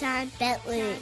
John Bentley.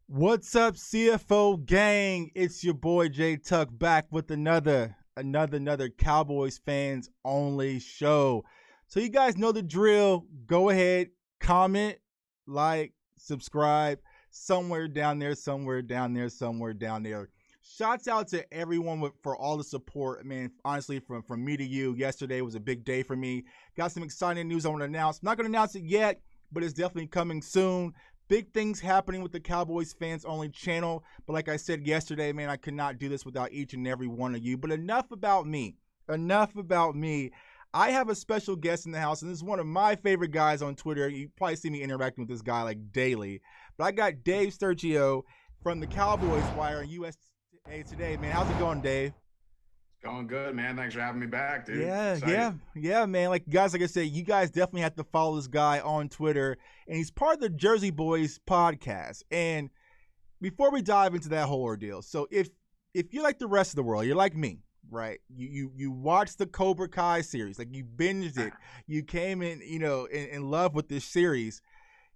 What's up, CFO gang? It's your boy J Tuck back with another Cowboys fans only show. So you guys know the drill. Go ahead, comment, like, subscribe, somewhere down there. Shouts out to everyone for all the support. Man, honestly, from me to you, yesterday was a big day for me. Got some exciting news I want to announce. I'm not going to announce it yet, but it's definitely coming soon. Big things happening with the Cowboys fans only channel. But like I said yesterday, man, I could not do this without each and every one of you. But enough about me. I have a special guest in the house, and this is one of my favorite guys on Twitter. You probably see me interacting with this guy like daily. But I got Dave Sturchio from the Cowboys Wire on USA Today. Man, how's it going, Dave? Going good, man. Thanks for having me back, dude. Yeah, Excited. yeah, yeah, man. Like I said, you guys definitely have to follow this guy on Twitter, and he's part of the Jersey Boys podcast. And before we dive into that whole ordeal, so if you're like the rest of the world, you're like me, right? You watched the Cobra Kai series, like you binged it, you came in, in love with this series.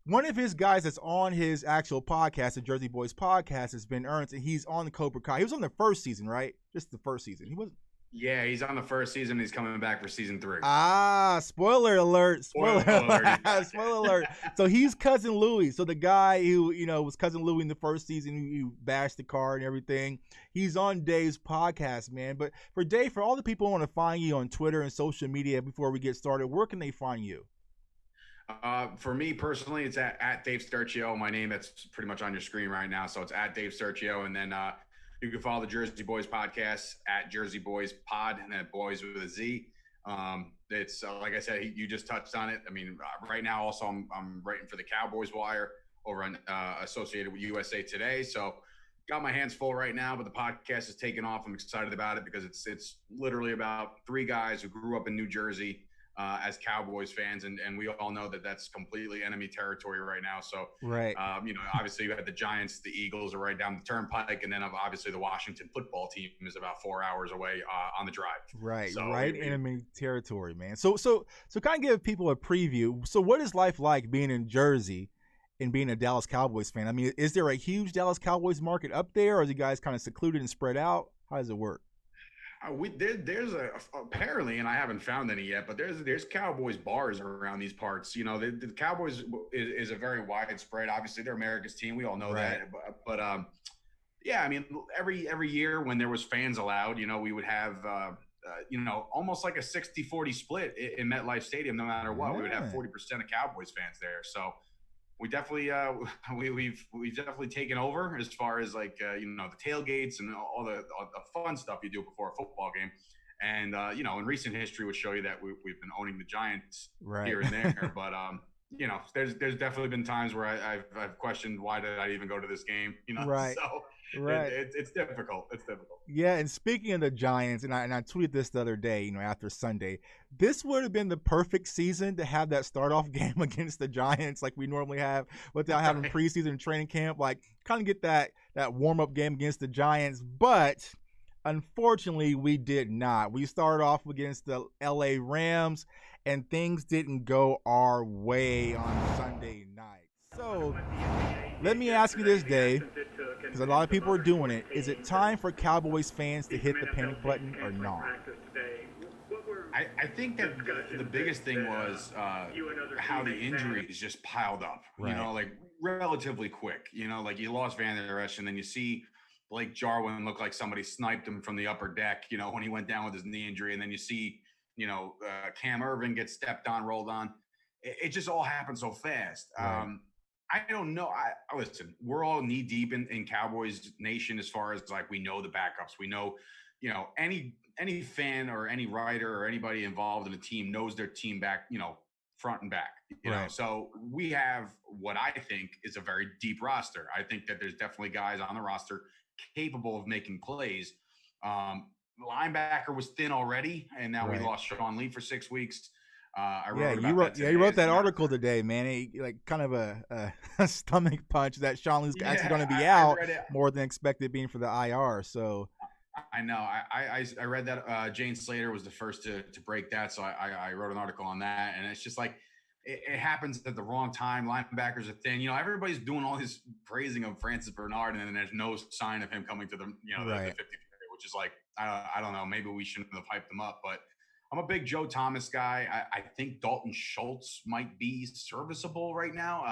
One of his guys that's on his actual podcast, the Jersey Boys podcast, has been Ernst, and he's on the Cobra Kai. He was on the first season, right? Just the first season. He was. Yeah, he's on the first season. He's coming back for season 3. Spoiler alert! Spoiler Spoiler alert. alert! Spoiler alert! So he's cousin Louis. So the guy who was cousin Louis in the first season, who bashed the car and everything. He's on Dave's podcast, man. But for Dave, for all the people who want to find you on Twitter and social media before we get started, where can they find you? For me personally, it's at Dave Sturchio. My name that's pretty much on your screen right now. So it's at Dave Sturchio. And then you can follow the Jersey Boys podcast at Jersey Boys Pod, and then Boys with a Z. It's like I said, you just touched on it. I mean, right now also I'm writing for the Cowboys Wire over on associated with USA Today. So got my hands full right now, but the podcast is taking off. I'm excited about it because it's literally about 3 guys who grew up in New Jersey as Cowboys fans, and we all know that that's completely enemy territory right now. So, Right. Obviously you have the Giants, the Eagles are right down the turnpike, and then obviously the Washington football team is about 4 hours away on the drive. Right, So right, enemy territory, man. So kind of give people a preview. So, what is life like being in Jersey and being a Dallas Cowboys fan? I mean, is there a huge Dallas Cowboys market up there, or are you guys kind of secluded and spread out? How does it work? There's apparently, and I haven't found any yet, but there's Cowboys bars around these parts. The Cowboys is a very widespread. Obviously, they're America's team. We all know Right. that. But yeah, I mean, every year when there was fans allowed, we would have almost like a 60-40 split in MetLife Stadium. No matter what, we would have 40% of Cowboys fans there. So we definitely we've definitely taken over as far as like the tailgates and all the fun stuff you do before a football game. And in recent history would show you that we've been owning the Giants Right. here and there. But there's definitely been times where I've questioned why did I even go to this game. Right. So Right. it's difficult. It's difficult. Yeah, and speaking of the Giants, and I tweeted this the other day, after Sunday, this would have been the perfect season to have that start off game against the Giants like we normally have without having preseason training camp, like kind of get that warm up game against the Giants. But unfortunately, we did not. We started off against the LA Rams, and things didn't go our way on Sunday night. So let me ask you this, Dave, because a lot of people are doing it. Is it time for Cowboys fans to hit the panic button or not? I think that the biggest thing was how the injuries just piled up, Right. like relatively quick. Like you lost Van Der Esch, and then you see Blake Jarwin look like somebody sniped him from the upper deck, when he went down with his knee injury. And then you see, Cam Irvin get stepped on, rolled on. It just all happened so fast. Right. I don't know. Listen, we're all knee deep in Cowboys Nation as far as like we know the backups. We know, any fan or any writer or anybody involved in a team knows their team back, front and back. Right. So we have what I think is a very deep roster. I think that there's definitely guys on the roster capable of making plays. Linebacker was thin already, and now we lost Sean Lee for 6 weeks. You wrote that article today, man. Like kind of a stomach punch that Sean Lee's actually going to be out more than expected, being for the IR. So I know. I read that Jane Slater was the first to break that, so I wrote an article on that, and it's just like it happens at the wrong time. Linebackers are thin. Everybody's doing all this praising of Francis Bernard, and then there's no sign of him coming to the the 50, which is like I don't know. Maybe we shouldn't have hyped him up, but I'm a big Joe Thomas guy. I think Dalton Schultz might be serviceable right now.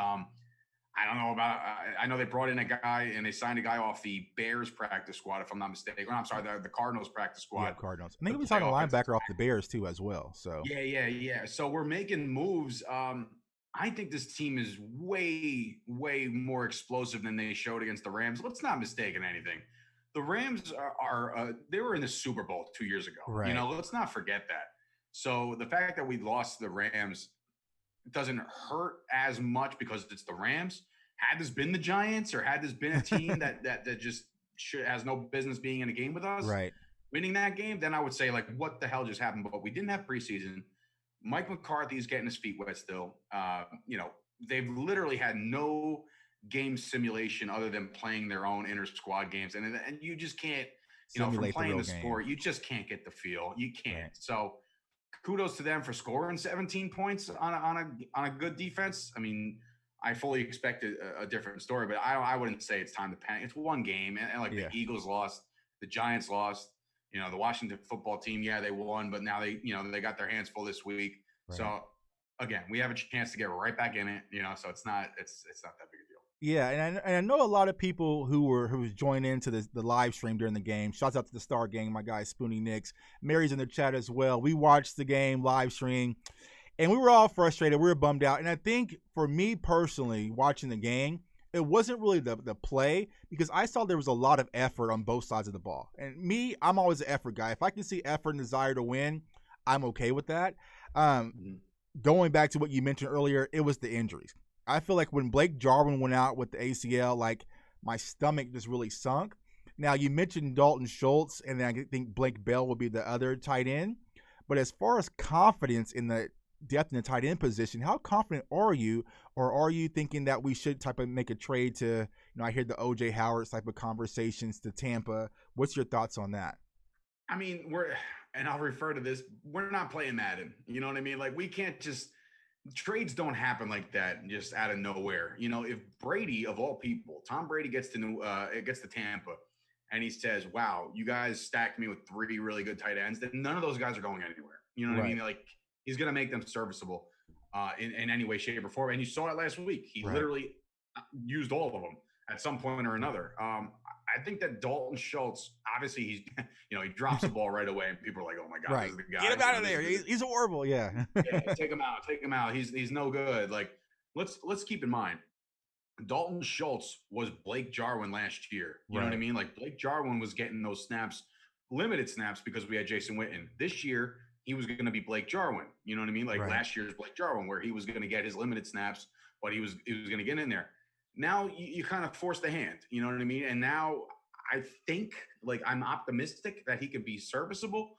I don't know about. I know they brought in a guy and they signed a guy off the Bears practice squad, if I'm not mistaken. I'm sorry, the Cardinals practice squad. Yeah, Cardinals. I think we talking a linebacker off the Bears too, as well. So yeah. So we're making moves. I think this team is way more explosive than they showed against the Rams. Let's not mistake anything. The Rams are they were in the Super Bowl 2 years ago. Right. Let's not forget that. So the fact that we lost the Rams doesn't hurt as much because it's the Rams. Had this been the Giants or had this been a team that just has no business being in a game with us, right. winning that game, then I would say, like, what the hell just happened? But we didn't have preseason. Mike McCarthy's getting his feet wet still. They've literally had no game simulation other than playing their own inter squad games, and you just can't, from Simulate playing the game. sport, you just can't get the feel. You can't. Right. So kudos to them for scoring 17 points on a good defense. I mean, I fully expected a different story, but I wouldn't say it's time to panic. It's one game, and like the Eagles lost, the Giants lost. The Washington football team, they won, but now they got their hands full this week. Right. So again, we have a chance to get right back in it. So it's not that big a deal. Yeah, and I know a lot of people who was joined into the live stream during the game. Shouts out to the Star Gang, my guy Spoonie Nicks. Mary's in the chat as well. We watched the game live stream, and we were all frustrated. We were bummed out. And I think for me personally, watching the game, it wasn't really the play, because I saw there was a lot of effort on both sides of the ball. And me, I'm always an effort guy. If I can see effort and desire to win, I'm okay with that. Going back to what you mentioned earlier, it was the injuries. I feel like when Blake Jarwin went out with the ACL, like my stomach just really sunk. Now, you mentioned Dalton Schultz, and then I think Blake Bell will be the other tight end. But as far as confidence in the depth in the tight end position, how confident are you, or are you thinking that we should make a trade to, I hear the OJ Howard type of conversations to Tampa. What's your thoughts on that? I mean, I'll refer to this, we're not playing Madden. You know what I mean? Like, we can't just, trades don't happen like that just out of nowhere. If Brady, of all people, Tom Brady gets to Tampa, and he says, wow, you guys stacked me with 3 really good tight ends, then none of those guys are going anywhere. You know what I mean? Like, he's going to make them serviceable in any way, shape, or form. And you saw it last week. He literally used all of them at some point or another. I think that Dalton Schultz, obviously, he drops the ball right away, and people are like, oh, my God, this is the guy. Get him out of there. He's horrible. Yeah. Take him out. He's no good. Like, let's keep in mind, Dalton Schultz was Blake Jarwin last year. You know what I mean? Like, Blake Jarwin was getting those snaps, limited snaps, because we had Jason Witten. This year, he was going to be Blake Jarwin. You know what I mean? Like last year's Blake Jarwin, where he was going to get his limited snaps, but he was going to get in there. Now you kind of force the hand. You know what I mean? And now I think, like, I'm optimistic that he could be serviceable.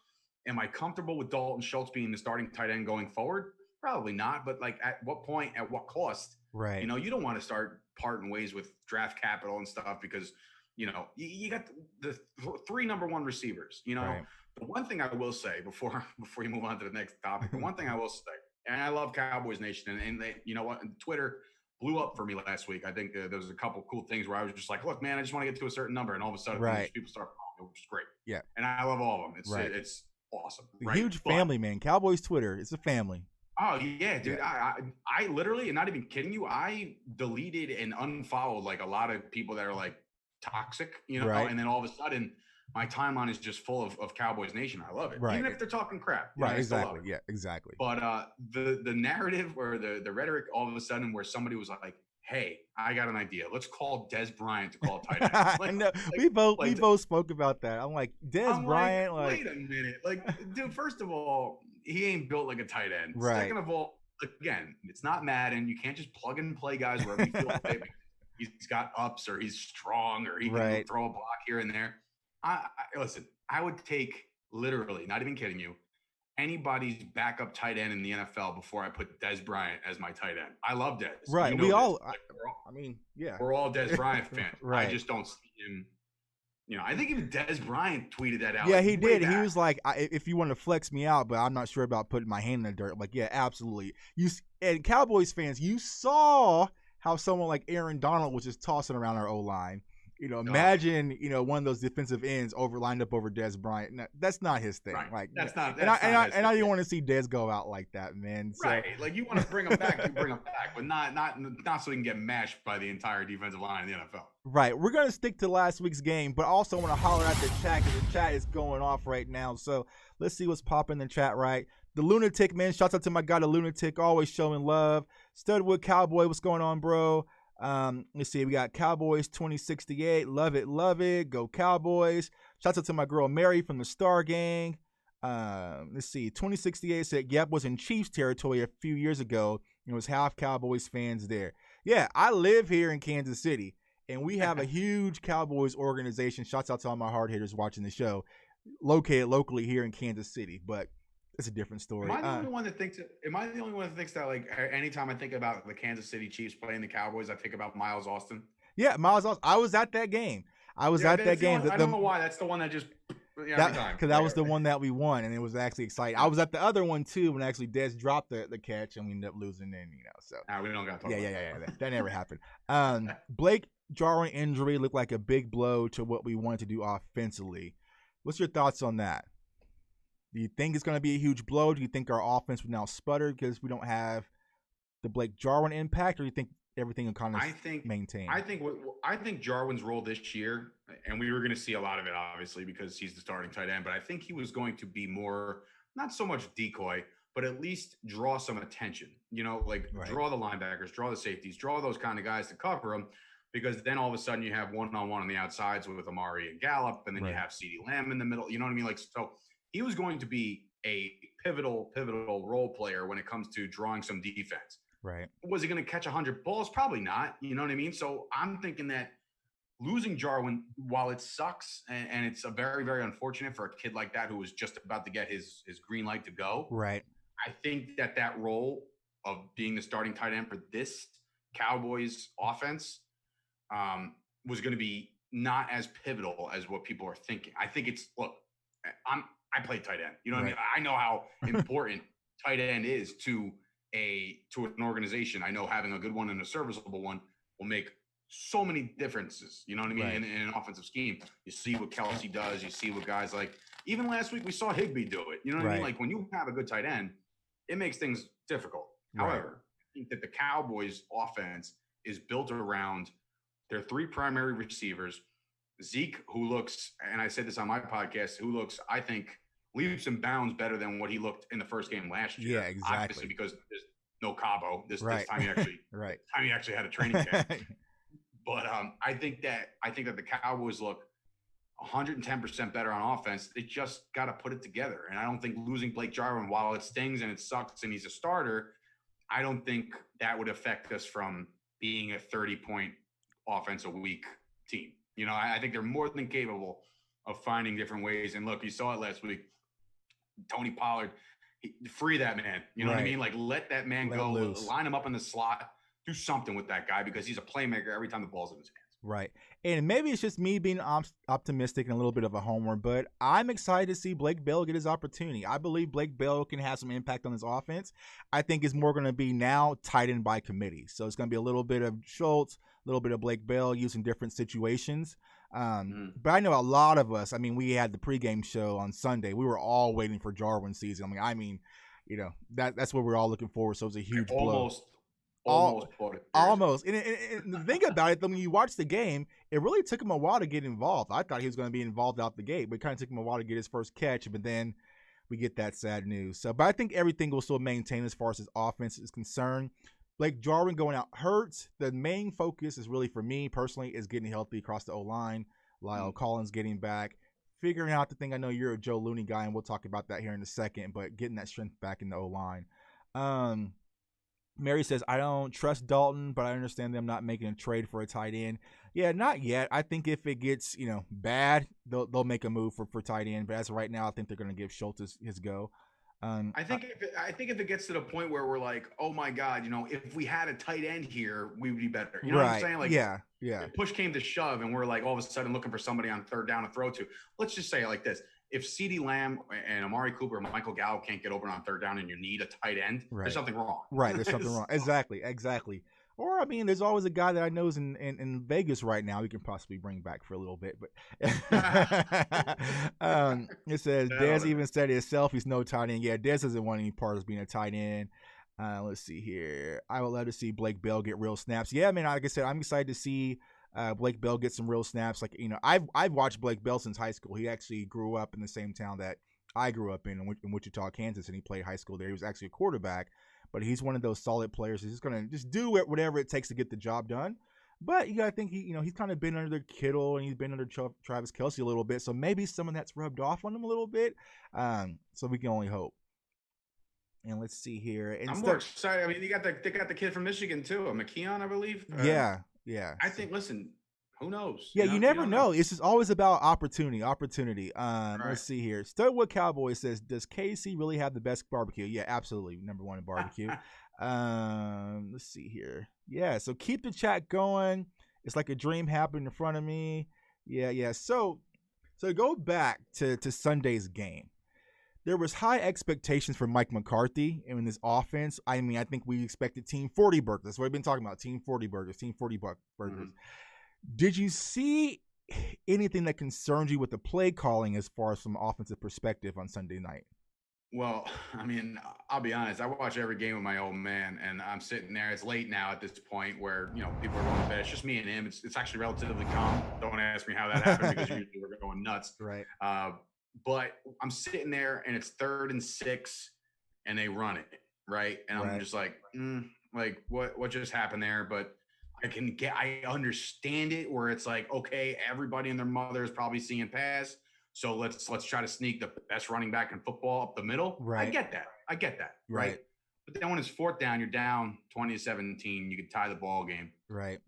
Am I comfortable with Dalton Schultz being the starting tight end going forward? Probably not. But, like, at what point, at what cost? Right. You don't want to start parting ways with draft capital and stuff, because, you got the 3 number 1 receivers. The one thing I will say before you move on to the next topic, the one thing I will say, and I love Cowboys Nation, and they, Twitter blew up for me last week. I think there was a couple cool things where I was just like, look, man, I just want to get to a certain number, and all of a sudden people start calling, which is great. Yeah. And I love all of them. It's awesome. Huge family, man. Cowboys Twitter, it's a family. Oh yeah, dude. Yeah. I literally, and not even kidding you, I deleted and unfollowed like a lot of people that are like toxic, and then all of a sudden my timeline is just full of Cowboys Nation. I love it. Even if they're talking crap. Exactly. Yeah, exactly. But the narrative or the rhetoric all of a sudden where somebody was like, hey, I got an idea. Let's call Des Bryant to call tight end. I know. We both spoke about that. I'm like, Bryant. Wait a minute. Like, dude, first of all, he ain't built like a tight end. Right. Second of all, again, it's not Madden. You can't just plug and play guys wherever you feel like he's got ups, or he's strong, or he can throw a block here and there. Listen, I would take, literally, not even kidding you, anybody's backup tight end in the NFL before I put Des Bryant as my tight end. I love Des. Right. We're all, we're all Des Bryant fans. I just don't see him. I think even Des Bryant tweeted that out. Yeah, he did. He was like, if you want to flex me out, but I'm not sure about putting my hand in the dirt. I'm like, yeah, absolutely. And Cowboys fans, you saw how someone like Aaron Donald was just tossing around our O-line. Imagine, one of those defensive ends lined up over Des Bryant. No, that's not his thing. Right. Like, that's not. And I didn't want to see Des go out like that, man. So, right. Like, you want to bring him back, you bring him back, but not so he can get mashed by the entire defensive line in the NFL. Right. We're gonna stick to last week's game, but also want to holler at the chat, because the chat is going off right now. So let's see what's popping in the chat. Right. The Lunatic, man. Shouts out to my guy, the Lunatic, always showing love. Studwood Cowboy, what's going on, bro? Let's see, we got Cowboys 2068. Love it. Go Cowboys. Shouts out to my girl Mary from the Star Gang. Let's see, 2068 said, yep, was in Chiefs territory a few years ago. It was half Cowboys fans there. Yeah, I live here in Kansas City, and we have a huge Cowboys organization. Shouts out to all my hard hitters watching the show. located locally here in Kansas City, but it's a different story. Am I the only one that thinks? Am I the only one that thinks that like anytime I think about the Kansas City Chiefs playing the Cowboys, I think about Miles Austin? Yeah, Miles Austin. I was at that game. I was Yeah, at that that's the game. only. I don't know why. That's the one that just every time. Because that was the one that we won, and it was actually exciting. I was at the other one too when actually Dez dropped the catch, and we ended up losing. And so we don't got to talk. Yeah. That never happened. Blake Jarwin injury looked like a big blow to what we wanted to do offensively. What's your thoughts on that? Do you think it's going to be a huge blow? Do you think our offense would now sputter because we don't have the Blake Jarwin impact, or do you think everything will kind of maintain? I think Jarwin's role this year, and we were going to see a lot of it, obviously, because he's the starting tight end. But I think he was going to be more, not so much decoy, but at least draw some attention. Draw the linebackers, draw the safeties, draw those kind of guys to cover him. Because then all of a sudden you have one-on-one on the outsides with Amari and Gallup, and then you have CeeDee Lamb in the middle. You know what I mean? So he was going to be a pivotal role player when it comes to drawing some defense. Right. Was he going to catch 100 balls? Probably not. You know what I mean? So I'm thinking that losing Jarwin, while it sucks and it's a very, very unfortunate for a kid like that who was just about to get his green light to go. Right. I think that role of being the starting tight end for this Cowboys offense was going to be not as pivotal as what people are thinking. I think I played tight end. You know what I mean? I know how important tight end is to an organization. I know having a good one and a serviceable one will make so many differences. You know what I mean? In an offensive scheme, you see what Kelsey does. You see what guys like. Even last week we saw Higbee do it. You know what I mean? Like when you have a good tight end, it makes things difficult. However, I think that the Cowboys offense is built around their three primary receivers. Zeke, who looks, and I said this on my podcast, who looks, I think, leaps and bounds better than what he looked in the first game last year. Yeah, exactly. Obviously, because there's no Cabo this time he actually time he actually had a training camp. But I think that the Cowboys look 110% better on offense. They just got to put it together. And I don't think losing Blake Jarwin, while it stings and it sucks and he's a starter, I don't think that would affect us from being a 30-point offense a week team. You know, I think they're more than capable of finding different ways. And look, you saw it last week. Tony Pollard, free that man. You know what I mean? Like, let that man go. Line him up in the slot. Do something with that guy because he's a playmaker every time the ball's in his hands. Right. And maybe it's just me being optimistic and a little bit of a homer, but I'm excited to see Blake Bell get his opportunity. I believe Blake Bell can have some impact on his offense. I think it's more going to be now tight end by committee. So it's going to be a little bit of Schultz, a little bit of Blake Bell used in different situations. But I know a lot of us, we had the pregame show on Sunday. We were all waiting for Jarwin season. You know, that's what we're all looking forward. So it was a huge blow. Almost. And the thing about it, though, when you watch the game, it really took him a while to get involved. I thought he was going to be involved out the gate, but it kind of took him a while to get his first catch. But then we get that sad news. So, but I think everything will still maintain as far as his offense is concerned. Blake Jarwin going out hurts. The main focus is really, for me personally, is getting healthy across the O-line. Lyle Collins getting back. Figuring out the thing. I know you're a Joe Looney guy, and we'll talk about that here in a second, but getting that strength back in the O-line. Mary says, I don't trust Dalton, but I understand them not making a trade for a tight end. Yeah, not yet. I think if it gets, bad, they'll make a move for tight end. But as of right now, I think they're going to give Schultz his go. I think if it gets to the point where we're like, oh my God, if we had a tight end here, we would be better. You know what I'm saying? Like, yeah. If push came to shove and we're like all of a sudden looking for somebody on third down to throw to. Let's just say it like this. If CeeDee Lamb and Amari Cooper and Michael Gallup can't get open on third down and you need a tight end, there's something wrong. Right, there's something wrong. Exactly. Or, there's always a guy that I know is in Vegas right now we can possibly bring back for a little bit. But it says, Dez even said himself he's no tight end. Yeah, Dez doesn't want any part of being a tight end. Let's see here. I would love to see Blake Bell get real snaps. Yeah, like I said, I'm excited to see Blake Bell get some real snaps. Like, I've watched Blake Bell since high school. He actually grew up in the same town that I grew up in Wichita, Kansas, and he played high school there. He was actually a quarterback, but he's one of those solid players. He's going to just do whatever it takes to get the job done. But you got to think he's kind of been under Kittle and he's been under Travis Kelce a little bit. So maybe some of that's rubbed off on him a little bit. So we can only hope. And let's see here. I'm more excited. They got the kid from Michigan too, McKeon, I believe. Yeah. I think, listen, who knows? Yeah, you You never don't know. know. It's just always about opportunity. Right. Let's see here. Studwood Cowboy says, "Does KC really have the best barbecue?" Yeah, absolutely, number one in barbecue. Let's see here. Yeah, so keep the chat going. It's like a dream happened in front of me. Yeah. So go back to Sunday's game. There was high expectations for Mike McCarthy in this offense. I mean, I think we expected Team 40 burgers. That's what we've been talking about. Team 40 burgers. Team 40 burgers. Mm-hmm. Did you see anything that concerns you with the play calling as far as from an offensive perspective on Sunday night? Well, I mean, I'll be honest. I watch every game with my old man, and I'm sitting there. It's late now at this point where, people are going to bed. It's just me and him. It's actually relatively calm. Don't ask me how that happened because usually we're going nuts. Right. But I'm sitting there, and it's 3rd and 6, and they run it, right? And I'm just like, what just happened there? But I understand it where it's like, okay, everybody and their mother is probably seeing pass. So let's try to sneak the best running back in football up the middle. Right. I get that. Right. But then when it's 4th down, you're down 20-17. You can tie the ball game. Right.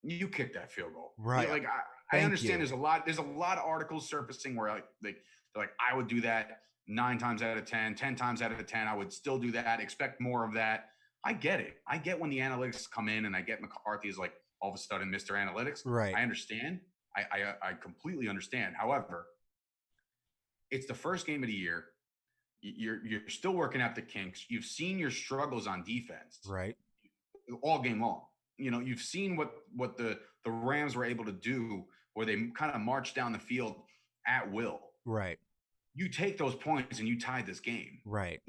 You kick that field goal. Right. Like I understand there's a lot of articles surfacing where they're like, I would do that 9 times out of 10, 10 times out of 10. I would still do that. Expect more of that. I get it. I get when the analytics come in, and I get McCarthy is like all of a sudden Mr. Analytics. Right. I understand. I completely understand. However, it's the first game of the year. You're still working out the kinks. You've seen your struggles on defense, right, all game long. You've seen what the Rams were able to do, where they kind of march down the field at will. Right. You take those points and you tie this game. Right.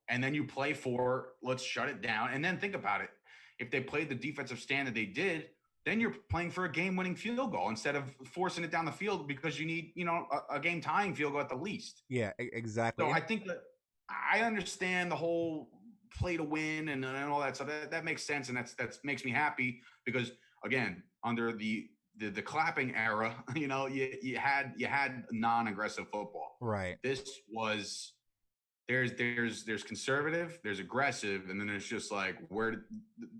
And then you play for let's shut it down. And then think about it. If they played the defensive stand that they did, then you're playing for a game-winning field goal instead of forcing it down the field because you need, a game-tying field goal at the least. Yeah, exactly. So I think that I understand the whole play to win and all that stuff. That makes sense, and that makes me happy because, again, under the clapping era, you had non-aggressive football. Right. This was. There's conservative, there's aggressive, and then there's just like where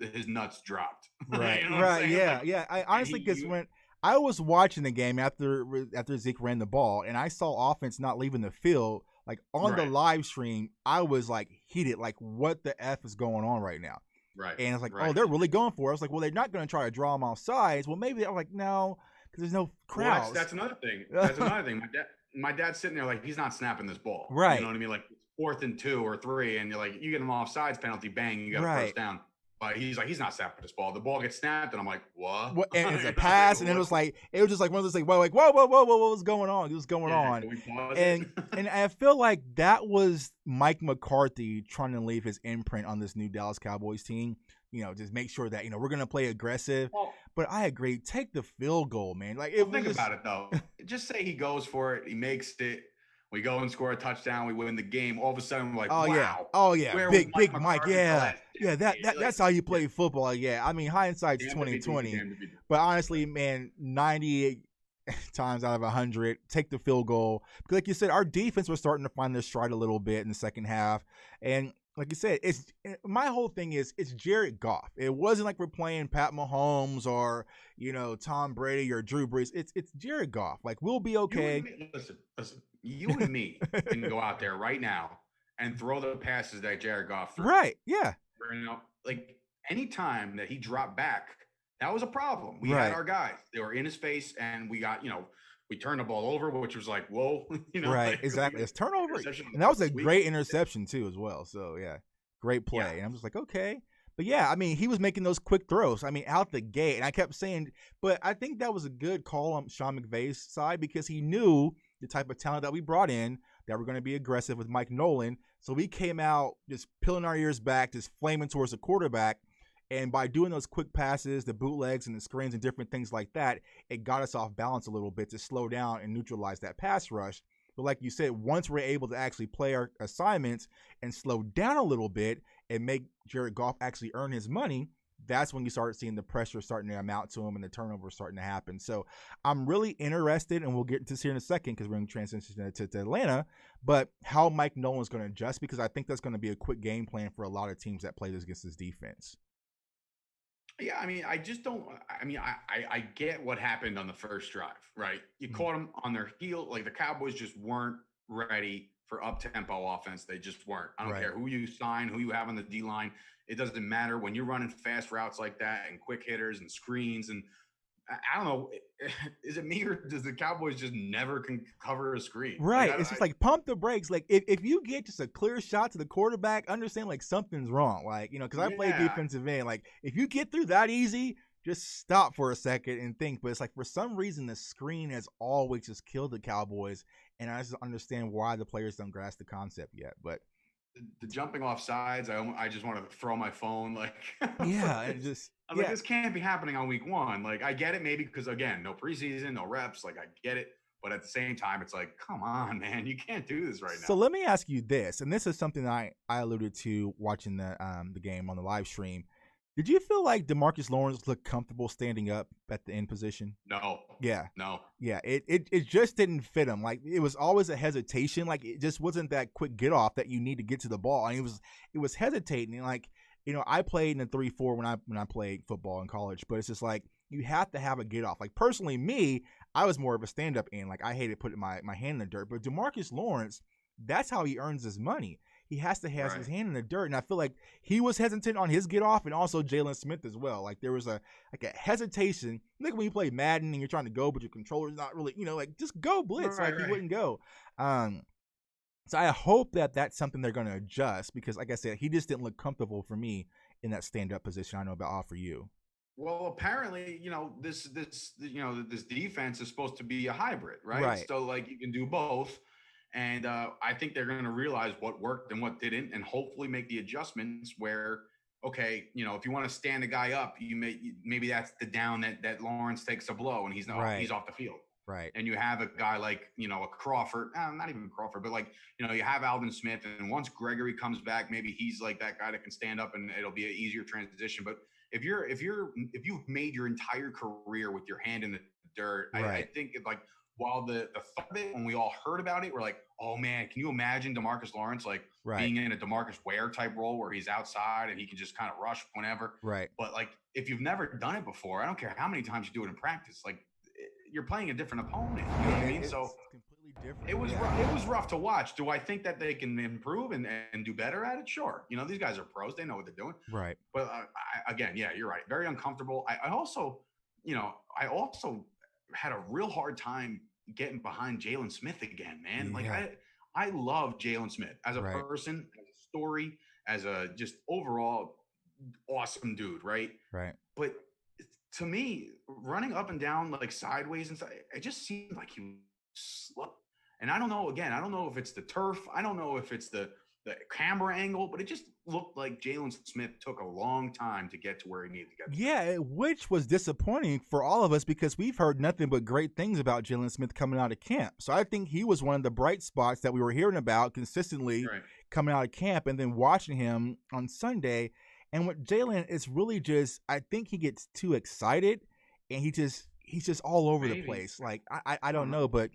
his nuts dropped. Right. Right. Yeah. Like, yeah. I honestly, because when I was watching the game after Zeke ran the ball, and I saw offense not leaving the field, like on the live stream, I was like heated, like what the F is going on right now? Right. And it's like, oh, they're really going for it. I was like, well, they're not going to try to draw them off sides. Well, maybe I'm like, no, because there's no crowds. Well, that's another thing. My dad's sitting there like he's not snapping this ball. Right. You know what I mean? Like 4th and 2 or 3, and you're like, you get him offsides penalty, bang, you got a first down. But he's like, he's not snapping this ball. The ball gets snapped, and I'm like, what? And it's a pass, and it was just like one of those like, whoa, what was going on? What was going on? And I feel like that was Mike McCarthy trying to leave his imprint on this new Dallas Cowboys team. Just make sure that we're gonna play aggressive. But I agree, take the field goal, man. Like, think about it though. Just say he goes for it, he makes it. We go and score a touchdown. We win the game. All of a sudden, we're like, wow. Oh yeah, big Mike. Yeah. That's how you play football. Yeah, I mean, hindsight's 2020. But honestly, man, 98 times out of 100, take the field goal. Because like you said, our defense was starting to find their stride a little bit in the second half, and like you said, my whole thing is it's Jared Goff. It wasn't like we're playing Pat Mahomes or Tom Brady or Drew Brees. It's Jared Goff. Like, we'll be okay. Listen. You and me can go out there right now and throw the passes that Jared Goff threw. Right. Yeah. Like any time that he dropped back, that was a problem. We had our guys. They were in his face, and we got we turned the ball over, which was like, whoa. Right. Like, exactly. It's turnover. And that was a great interception too as well. So yeah, great play. Yeah. And I'm just like, okay. But yeah, I mean, he was making those quick throws. I mean, out the gate. And I kept saying, but I think that was a good call on Sean McVay's side because he knew the type of talent that we brought in, that we're going to be aggressive with Mike Nolan. So we came out just peeling our ears back, just flaming towards the quarterback. And by doing those quick passes, the bootlegs and the screens and different things like that, it got us off balance a little bit to slow down and neutralize that pass rush. But like you said, once we're able to actually play our assignments and slow down a little bit and make Jared Goff actually earn his money, that's when you start seeing the pressure starting to amount to him and the turnover starting to happen. So I'm really interested, and we'll get to this here in a second because we're going to transition to Atlanta, but how Mike Nolan's going to adjust, because I think that's going to be a quick game plan for a lot of teams that play this against this defense. Yeah, I mean, I just don't. I mean, I get what happened on the first drive, right? You Mhm. caught them on their heel. Like the Cowboys just weren't ready for up tempo offense. They just weren't. I don't Right. care who you sign, who you have on the D line. It doesn't matter when you're running fast routes like that and quick hitters and screens. And I don't know, is it me or does the Cowboys just never can cover a screen? Like Right. It's just like pump the brakes. Like if you get just a clear shot to the quarterback, understand like something's wrong. Like, because I play yeah, defensive end. Like if you get through that easy, just stop for a second and think. But it's like for some reason the screen has always just killed the Cowboys. And I just don't understand why the players don't grasp the concept yet. But the jumping off sides, I just want to throw my phone like yeah, and just I'm like, yeah. this can't be happening on week one. Like, I get it, maybe because again, no preseason, no reps. Like, I get it, but at the same time, it's like, come on, man, you can't do this right So now. let me ask you this, and this is something I alluded to watching the game on the live stream. Did you feel like Demarcus Lawrence looked comfortable standing up at the end position? No, Yeah. no, Yeah. It just didn't fit him. Like it was always a hesitation. Like it just wasn't that quick get off that you need to get to the ball. And it was hesitating. And like, I played in the 3-4 when I played football in college, but it's just like you have to have a get off. Like personally, me, I was more of a stand up end. Like I hated putting my hand in the dirt. But Demarcus Lawrence, that's how he earns his money. He has to have his right. hand in the dirt. And I feel like he was hesitant on his get off and also Jalen Smith as well. Like there was a hesitation. Like when you play Madden and you're trying to go, but your controller's not really, like just go blitz. Right, Like he right. wouldn't go. Um, so I hope that that's something they're going to adjust because, like I said, he just didn't look comfortable for me in that stand up position. I know about all for you. Well, apparently, this defense is supposed to be a hybrid, right? Right. So like you can do both. And I think they're going to realize what worked and what didn't, and hopefully make the adjustments where, okay, if you want to stand a guy up, maybe that's the down that Lawrence takes a blow and he's Right. off the field. Right. And you have a guy like a Crawford, not even Crawford, but like you have Alvin Smith, and once Gregory comes back, maybe he's like that guy that can stand up, and it'll be an easier transition. But if you've made your entire career with your hand in the dirt, I Right. think like while the thought of it when we all heard about it, we're like, oh man, can you imagine Demarcus Lawrence like Right. being in a Demarcus Ware type role where he's outside and he can just kind of rush whenever. Right. But like if you've never done it before, I don't care how many times you do it in practice, like you're playing a different opponent. You know what I Yeah. mean? So It's completely different. it was Yeah. it was rough to watch. Do I think that they can improve and do better at it? Sure. These guys are pros; they know what they're doing. Right. But again, yeah, you're right. Very uncomfortable. I also had a real hard time getting behind Jalen Smith again, man. Like Yeah. I love Jalen Smith as a Right. person, as a story, as a just overall awesome dude, right? Right. But to me, running up and down like sideways and stuff, it just seemed like he was slow. And I don't know. Again, I don't know if it's the turf. I don't know if it's the camera angle, but it just looked like Jalen Smith took a long time to get to where he needed to get to. Yeah, which was disappointing for all of us because we've heard nothing but great things about Jalen Smith coming out of camp. So I think he was one of the bright spots that we were hearing about consistently Right. coming out of camp and then watching him on Sunday. And with Jalen, it's really just I think he gets too excited and he's just all over the Maybe. place. Like I I don't don't know. know, but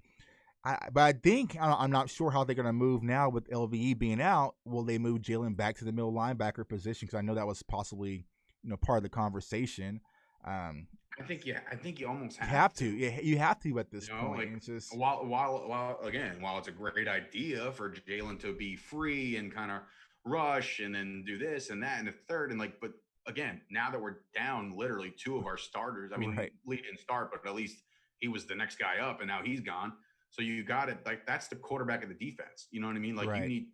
I think I'm not sure how they're going to move now with LVE being out. Will they move Jalen back to the middle linebacker position? Because I know that was possibly part of the conversation. Um, I think you almost you have have to, to. yeah, you have to at this point. Like And it's just while it's a great idea for Jalen to be free and kind of rush and then do this and that and the third and like, but again, now that we're down literally two of our starters, I mean, right, Lee didn't start, but at least he was the next guy up, and now he's gone. So you got it. Like that's the quarterback of the defense. You know what I mean? Like right, he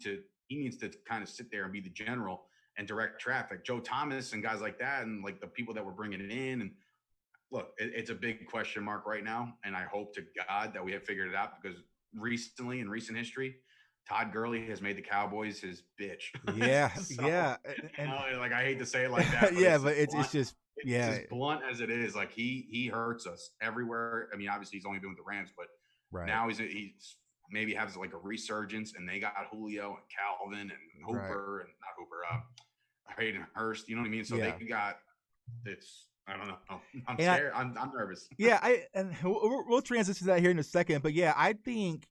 needs to kind of sit there and be the general and direct traffic. Joe Thomas and guys like that, and like the people that we're bringing it in and look, it's a big question mark right now, and I hope to God that we have figured it out because recently in recent history, Todd Gurley has made the Cowboys his bitch. yeah, So, yeah, and like I hate to say it like that, but yeah, it's as but it's blunt. just It's yeah, as blunt as it is. Like he hurts us everywhere. I mean, obviously he's only been with the Rams, but right, now he's maybe has like a resurgence, and they got Julio and Calvin and right, Hooper and not Hooper, Hayden Hurst. You know what I mean? So they yeah, got it's. I don't know. I'm and scared. I'm nervous. yeah, and we'll transition to that here in a second, but yeah, I think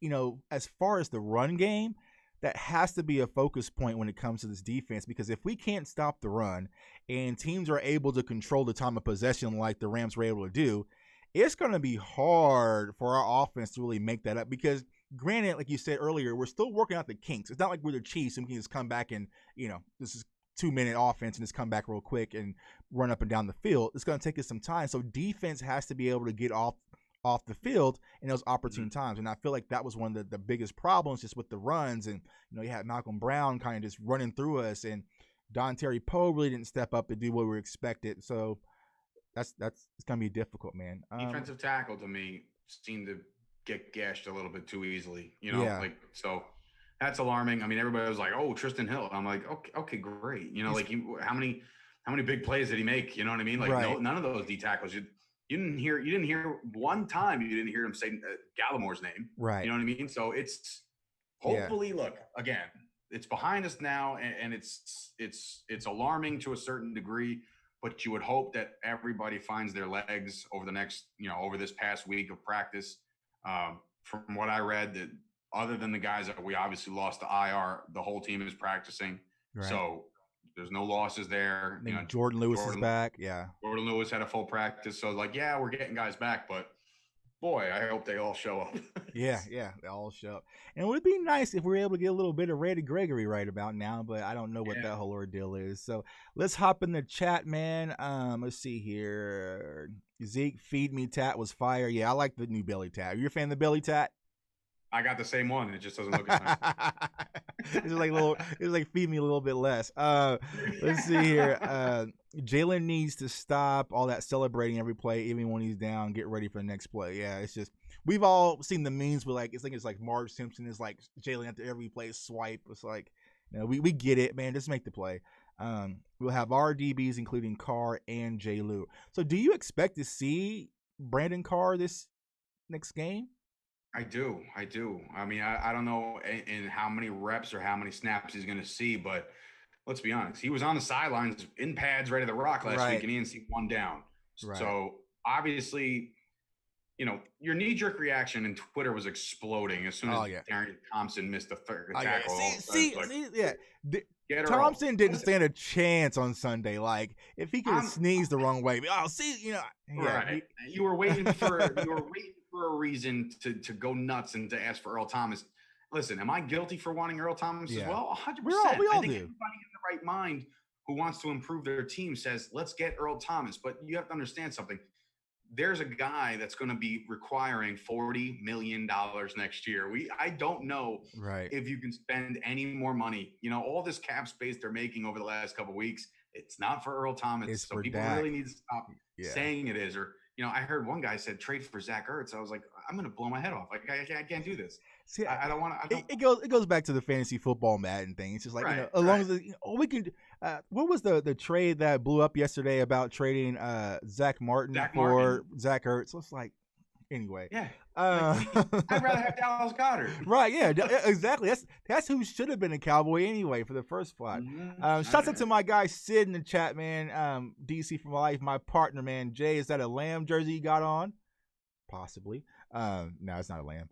as far as the run game, that has to be a focus point when it comes to this defense, because if we can't stop the run and teams are able to control the time of possession like the Rams were able to do, it's going to be hard for our offense to really make that up. Because granted, like you said earlier, we're still working out the kinks. It's not like we're the Chiefs and we can just come back and, this is 2-minute offense and just come back real quick and run up and down the field. It's going to take us some time. So defense has to be able to get off the field in those opportune times. And I feel like that was one of the biggest problems just with the runs. And, you had Malcolm Brown kind of just running through us, and Don Terry Poe really didn't step up to do what we were expected. So it's going to be difficult, man. Defensive tackle to me seemed to get gashed a little bit too easily, so that's alarming. I mean, everybody was like, "Oh, Tristan Hill." I'm like, "Okay, great." How many big plays did he make? You know what I mean? Like, right. None of those D tackles. You didn't hear one time. You didn't hear him say Gallimore's name. Right. You know what I mean? So it's hopefully, look, again, it's behind us now, and it's alarming to a certain degree. But you would hope that everybody finds their legs over the next, over this past week of practice. From what I read, that other than the guys that we obviously lost to IR, the whole team is practicing. Right. So there's no losses there. Jordan Lewis is back. Yeah. Jordan Lewis had a full practice. So we're getting guys back, but boy, I hope they all show up. yeah, they all show up. And it would be nice if we were able to get a little bit of Randy Gregory right about now, but I don't know what that whole ordeal is. So let's hop in the chat, man. Let's see here. Zeke, feed me tat was fire. Yeah, I like the new belly tat. Are you a fan of the belly tat? I got the same one. It just doesn't look as nice. It's like feed me a little bit less. Let's see here. Jalen needs to stop all that celebrating every play, even when he's down. Get ready for the next play. Yeah, it's just we've all seen the memes where it's like Marge Simpson is like Jalen after every play swipe. It's like, we get it, man. Just make the play. We'll have our DBs including Carr and J. Lou. So, do you expect to see Brandon Carr this next game? I do. I mean, I don't know in how many reps or how many snaps he's going to see, but let's be honest. He was on the sidelines in pads ready to rock last week, and he didn't see one down. Right. So, obviously, your knee-jerk reaction in Twitter was exploding as soon as Darian Thompson missed the third tackle. Thompson didn't stand a chance on Sunday. Like, if he could have sneezed the wrong way, right. You were waiting for a reason to go nuts and to ask for Earl Thomas. Listen, am I guilty for wanting Earl Thomas as well? 100%. We all I think do. Everybody in the right mind who wants to improve their team says, let's get Earl Thomas. But you have to understand something. There's a guy that's going to be requiring $40 million next year. I don't know if you can spend any more money. All this cap space they're making over the last couple of weeks, it's not for Earl Thomas. It's so people really need to stop saying it is. Or, I heard one guy said trade for Zach Ertz. I was like, I'm going to blow my head off. Like, I can't do this. See, I don't want to. It goes back to the fantasy football Madden thing. It's just like, as long as we can. What was the trade that blew up yesterday about trading Zach Martin for Zach Ertz? So it's like, anyway. Yeah. I'd rather have Dallas Goedert. Right. Yeah. Exactly. That's who should have been a Cowboy anyway for the first spot. Mm-hmm. Shouts out to my guy Sid in the chat, man. DC for life, my partner, man. Jay, is that a Lamb jersey you got on? Possibly. No, it's not a Lamb.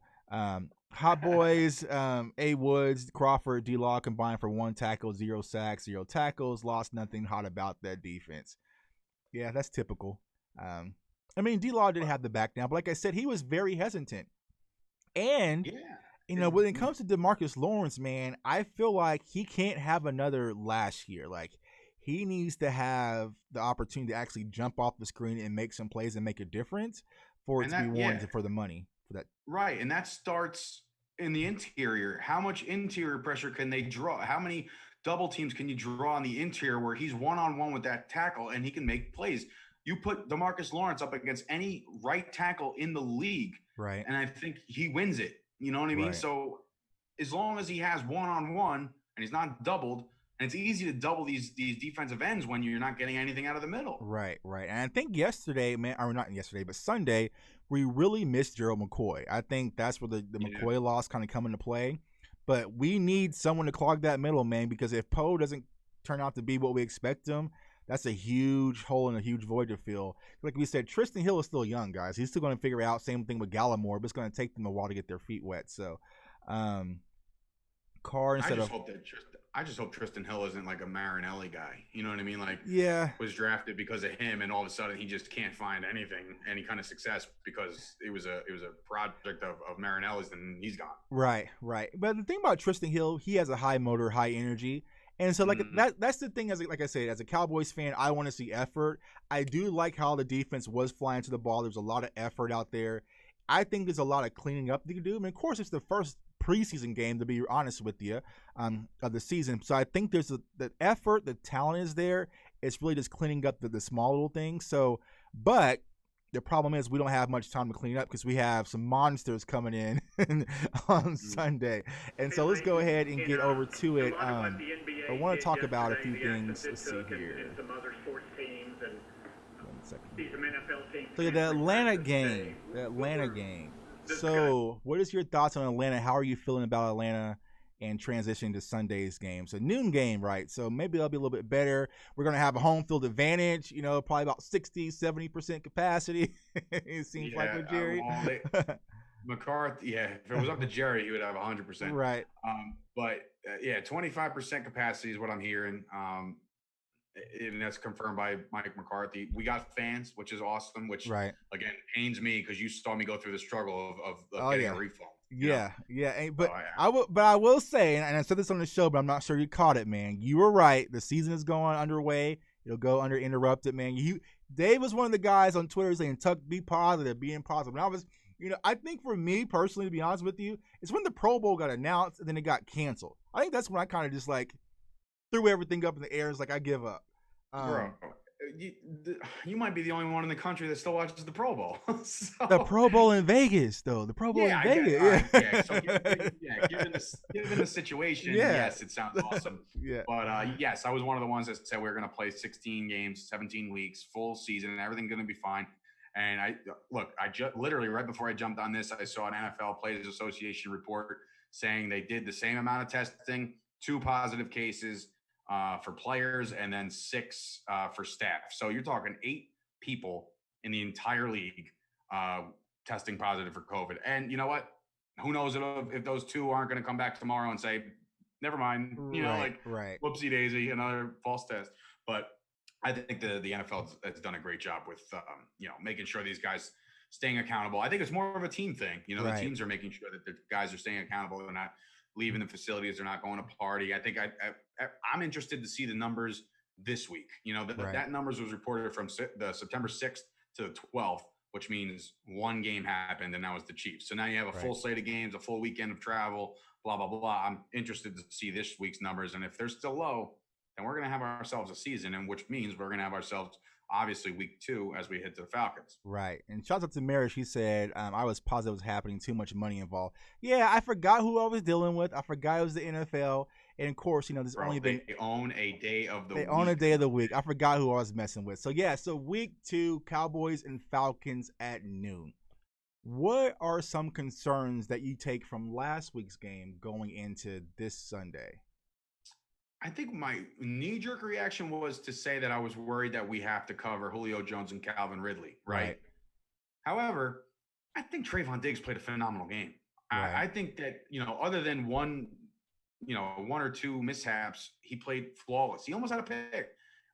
Hot Boys, A. Woods, Crawford, D-Law combined for 1 tackle, 0 sacks, 0 tackles, lost nothing hot about that defense. Yeah, that's typical. I mean, D-Law didn't have the back down, but like I said, he was very hesitant. And, when it comes to DeMarcus Lawrence, man, I feel like he can't have another last year. Like, he needs to have the opportunity to actually jump off the screen and make some plays and make a difference for it to be warranted for the money. That. Right, and that starts in the interior. How much interior pressure can they draw? How many double teams can you draw on the interior where he's one-on-one with that tackle and he can make plays? You put DeMarcus Lawrence up against any right tackle in the league, right? And I think he wins it. You know what I mean? Right. So as long as he has one-on-one and he's not doubled, and it's easy to double these defensive ends when you're not getting anything out of the middle. Right. And I think yesterday, man, or not yesterday, but Sunday, we really missed Gerald McCoy. I think that's where the McCoy loss kind of come into play. But we need someone to clog that middle, man, because if Poe doesn't turn out to be what we expect him, that's a huge hole and a huge void to fill. Like we said, Tristan Hill is still young, guys. He's still going to figure out. Same thing with Gallimore, but it's going to take them a while to get their feet wet. So, Carr I instead just of hope that I just hope Tristan Hill isn't like a Marinelli guy. You know what I mean? Like, yeah. was drafted because of him, and all of a sudden he just can't find any kind of success because it was a project of Marinelli's, and he's gone. Right, right. But the thing about Tristan Hill, he has a high motor, high energy. And so like Mm-hmm. that's the thing, like I said, as a Cowboys fan, I want to see effort. I do like how the defense was flying to the ball. There's a lot of effort out there. I think there's a lot of cleaning up they can do. I mean, of course, it's the first preseason game, to be honest with you, of the season. So I think there's the effort, the talent is there. It's really just cleaning up the small little things. So, but the problem is we don't have much time to clean up because we have some monsters coming in on Sunday. And so let's go ahead and get over to it. I want to talk about a few things. Let's see here. 1 second. So the Atlanta game. So what is your thoughts on Atlanta? How are you feeling about Atlanta and transitioning to Sunday's game? So noon game, right? So maybe that'll be a little bit better. We're going to have a home field advantage, probably about 60-70% capacity. It seems like with Jerry. McCarthy, if it was up to Jerry, he would have 100%. Right. But 25% capacity is what I'm hearing. And that's confirmed by Mike McCarthy. We got fans, which is awesome, which right. Again pains me because you saw me go through the struggle of getting a refund. Yeah. But I will say, and I said this on the show, but I'm not sure you caught it, man. You were right. The season is going underway. It'll go uninterrupted, man. Dave was one of the guys on Twitter saying, "Tuck, be positive, being positive." And I was, I think for me personally, to be honest with you, it's when the Pro Bowl got announced and then it got canceled. I think that's when I kind of just like threw everything up in the air. It's like I give up. Bro, you might be the only one in the country that still watches the Pro Bowl. So, the Pro Bowl in Vegas, though. The Pro Bowl in Vegas. So given the situation, yes, it sounds awesome. But yes, I was one of the ones that said we were going to play 16 games, 17 weeks, full season, and everything's going to be fine. And I just literally right before I jumped on this, I saw an NFL Players Association report saying they did the same amount of testing, 2 positive cases for players, and then 6 for staff. So you're talking 8 people in the entire league testing positive for COVID. And you know what? Who knows if those 2 aren't going to come back tomorrow and say, never mind, whoopsie daisy, another false test. But I think the NFL has done a great job with, making sure these guys staying accountable. I think it's more of a team thing. The teams are making sure that the guys are staying accountable. They're not leaving the facilities. They're not going to party. I think I'm interested to see the numbers this week. That numbers was reported from the September 6th to the 12th, which means 1 game happened, and that was the Chiefs. So now you have a full slate of games, a full weekend of travel, blah, blah, blah. I'm interested to see this week's numbers. And if they're still low, then we're going to have ourselves a season, and which means we're going to have ourselves obviously week 2 as we head to the Falcons. Right. And shout out to Mary. She said, I was positive it was happening, too much money involved. Yeah, I forgot who I was dealing with. I forgot it was the NFL. And of course, there's only been. They own a day of the week. They own a day of the week. I forgot who I was messing with. So week 2, Cowboys and Falcons at noon. What are some concerns that you take from last week's game going into this Sunday? I think my knee-jerk reaction was to say that I was worried that we have to cover Julio Jones and Calvin Ridley, right? However, I think Trayvon Diggs played a phenomenal game. I think that, other than one or 2 mishaps, he played flawless. He almost had a pick.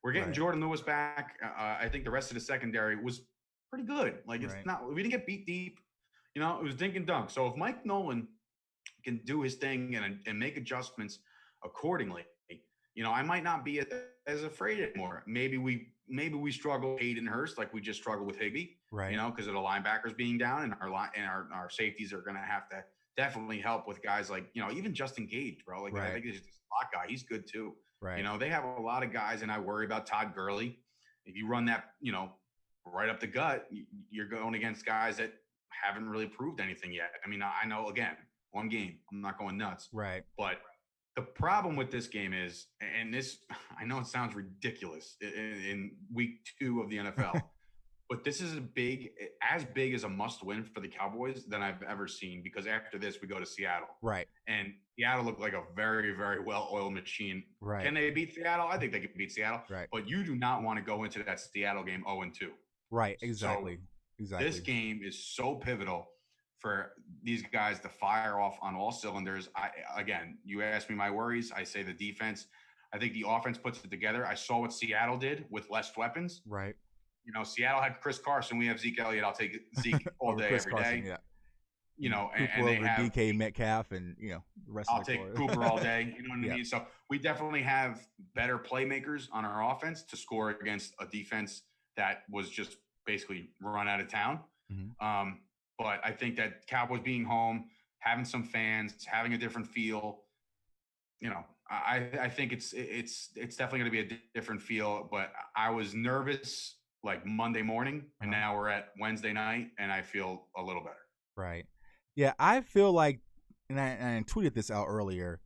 We're getting Jordan Lewis back. I think the rest of the secondary was pretty good. Like, it's not – we didn't get beat deep. It was dink and dunk. So if Mike Nolan can do his thing and make adjustments accordingly, I might not be as afraid anymore. Maybe we struggle with Hayden Hurst like we just struggled with Higbee, because of the linebackers being down, and our safeties are going to have to definitely help with guys like, even Justin Gage, bro. Like, I think he's just a slot guy. He's good too. They have a lot of guys, and I worry about Todd Gurley. If you run that, right up the gut, you're going against guys that haven't really proved anything yet. I mean, I know, again, 1 game, I'm not going nuts. But the problem with this game is, and this, I know it sounds ridiculous in week 2 of the NFL, but this is as big as a must win for the Cowboys than I've ever seen, because after this, we go to Seattle. And Seattle looked like a very, very well-oiled machine. Can they beat Seattle? I think they can beat Seattle. But you do not want to go into that Seattle game 0-2. Exactly. This game is so pivotal for these guys to fire off on all cylinders. Again, you asked me my worries. I say the defense. I think the offense puts it together. I saw what Seattle did with less weapons. Right. Seattle had Chris Carson. We have Zeke Elliott. I'll take Zeke all Over day, Chris every Carson, day. yeah. And Cooper they over have DK Metcalf and the rest I'll of the take Cooper all day. You know what I mean? So we definitely have better playmakers on our offense to score against a defense that was just basically run out of town. Mm-hmm. But I think that Cowboys being home, having some fans, having a different feel, I think it's definitely going to be a different feel. But I was nervous like Monday morning, and now we're at Wednesday night, and I feel a little better. Right. Yeah, I feel like, and I tweeted this out earlier,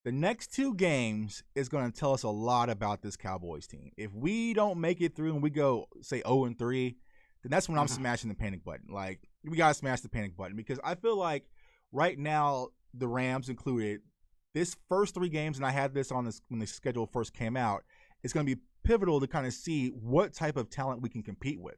the next 2 games is going to tell us a lot about this Cowboys team. If we don't make it through and we go, say, 0-3, then that's when I'm smashing the panic button. Like, we got to smash the panic button because I feel like right now, the Rams included, this first 3 games, and I had this on this when the schedule first came out, it's going to be pivotal to kind of see what type of talent we can compete with.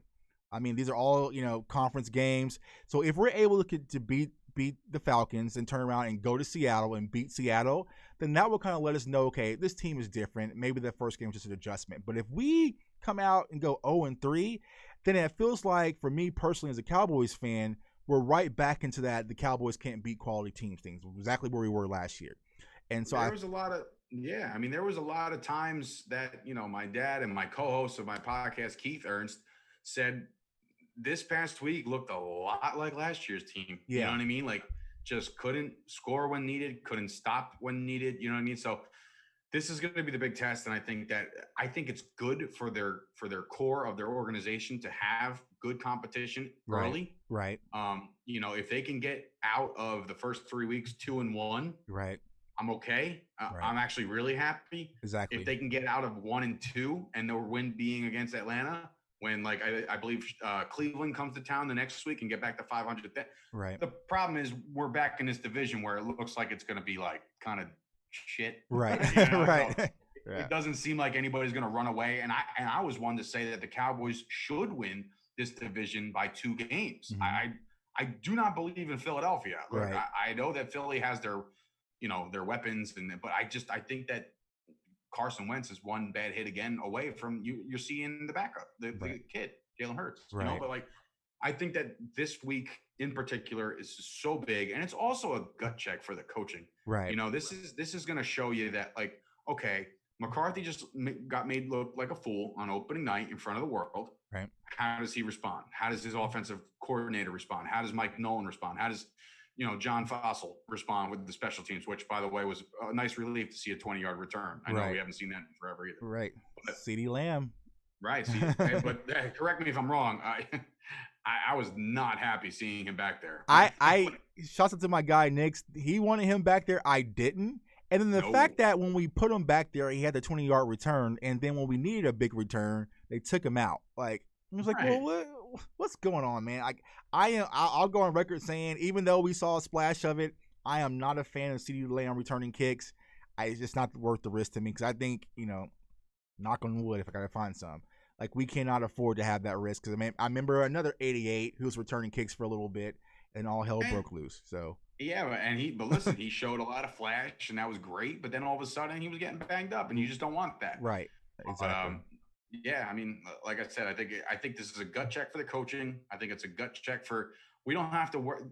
I mean, these are all, conference games. So if we're able to beat the Falcons and turn around and go to Seattle and beat Seattle, then that will kind of let us know, okay, this team is different. Maybe the first game was just an adjustment. But if we come out and go 0-3, then it feels like, for me personally as a Cowboys fan, we're right back into that the Cowboys can't beat quality teams things, exactly where we were last year. And so there was a lot of times that, my dad and my co-host of my podcast, Keith Ernst, said this past week looked a lot like last year's team. Yeah. You know what I mean? Like, just couldn't score when needed, couldn't stop when needed. You know what I mean? So this is going to be the big test. And I think it's good for their core of their organization to have good competition early. Right. If they can get out of the first 3 weeks 2-1, right, I'm okay. I'm actually really happy. Exactly. If they can get out of 1-2 and their win being against Atlanta, when I believe Cleveland comes to town the next week and get back to 500. Right. The problem is we're back in this division where it looks like it's going to be like kind of shit. Right. Right. So it doesn't seem like anybody's going to run away. And I was one to say that the Cowboys should win this division by 2 games. Mm-hmm. I do not believe in Philadelphia. Look, right. I know that Philly has their weapons, but I think that Carson Wentz is one bad hit again away from you're seeing the backup, the kid, Jalen Hurts. Right. But like, I think that this week in particular is so big, and it's also a gut check for the coaching. Right. This is going to show you that, like, okay, McCarthy just got made look like a fool on opening night in front of the world. Right. How does he respond? How does his offensive coordinator respond? How does Mike Nolan respond? How does John Fossil respond with the special teams, which, by the way, was a nice relief to see a 20-yard return. I know we haven't seen that in forever either. Right. CeeDee Lamb. Right. But correct me if I'm wrong. I was not happy seeing him back there. I shouts out to my guy, Nix. He wanted him back there. I didn't. And then the fact that when we put him back there, he had the 20-yard return. And then when we needed a big return, they took him out. Like, I was like, well, what's going on, man? I'll go on record saying, even though we saw a splash of it, I am not a fan of CeeDee Lamb returning kicks. It's just not worth the risk to me because I think, knock on wood if I got to find some. Like, we cannot afford to have that risk because I remember another 88 who was returning kicks for a little bit and all hell broke loose. So yeah, but listen, he showed a lot of flash and that was great. But then all of a sudden he was getting banged up, and you just don't want that. Right. Exactly. Yeah, I mean, like I said, I think this is a gut check for the coaching. I think it's a gut check we don't have to worry.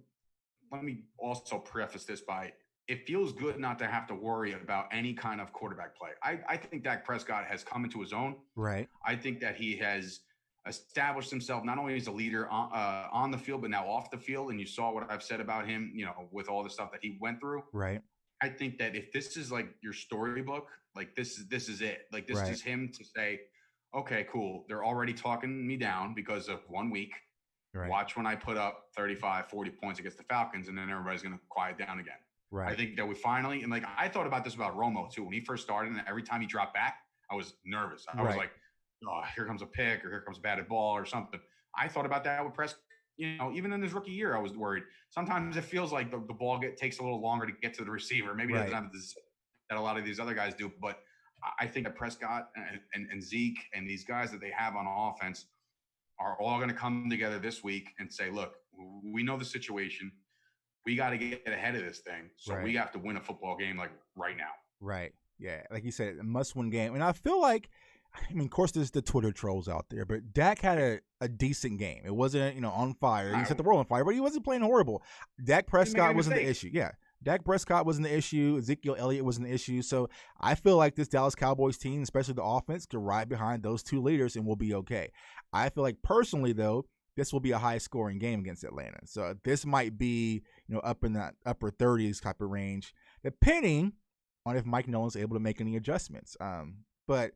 Let me also preface this by, it feels good not to have to worry about any kind of quarterback play. I think Dak Prescott has come into his own. Right. I think that he has established himself not only as a leader on the field, but now off the field. And you saw what I've said about him, with all the stuff that he went through. Right. I think that if this is like your storybook, like this is it. Like this is him to say, okay, cool. They're already talking me down because of 1 week. Right. Watch when I put up 35, 40 points against the Falcons, and then everybody's going to quiet down again. Right. I think that we finally, and like I thought about this about Romo too. When he first started, and every time he dropped back, I was nervous. I was like, oh, here comes a pick, or here comes a batted ball or something. I thought about that with Prescott. Even in his rookie year, I was worried. Sometimes it feels like the ball takes a little longer to get to the receiver. Maybe it doesn't have this that a lot of these other guys do, but I think that Prescott and Zeke and these guys that they have on offense are all going to come together this week and say, look, we know the situation. we got to get ahead of this thing. So Right. we have to win a football game like right now. Right. Yeah. Like you said, a must-win game. And I feel like, I mean, of course, there's the Twitter trolls out there, but Dak had a decent game. It wasn't, on fire. He set the world on fire, but he wasn't playing horrible. Dak Prescott wasn't the issue. Yeah. Dak Prescott wasn't the issue. Ezekiel Elliott wasn't the issue. So I feel like this Dallas Cowboys team, especially the offense, could ride behind those two leaders and we'll be okay. I feel like personally, though, this will be a high-scoring game against Atlanta. So this might be, up in that upper 30s type of range, depending on if Mike Nolan's able to make any adjustments. But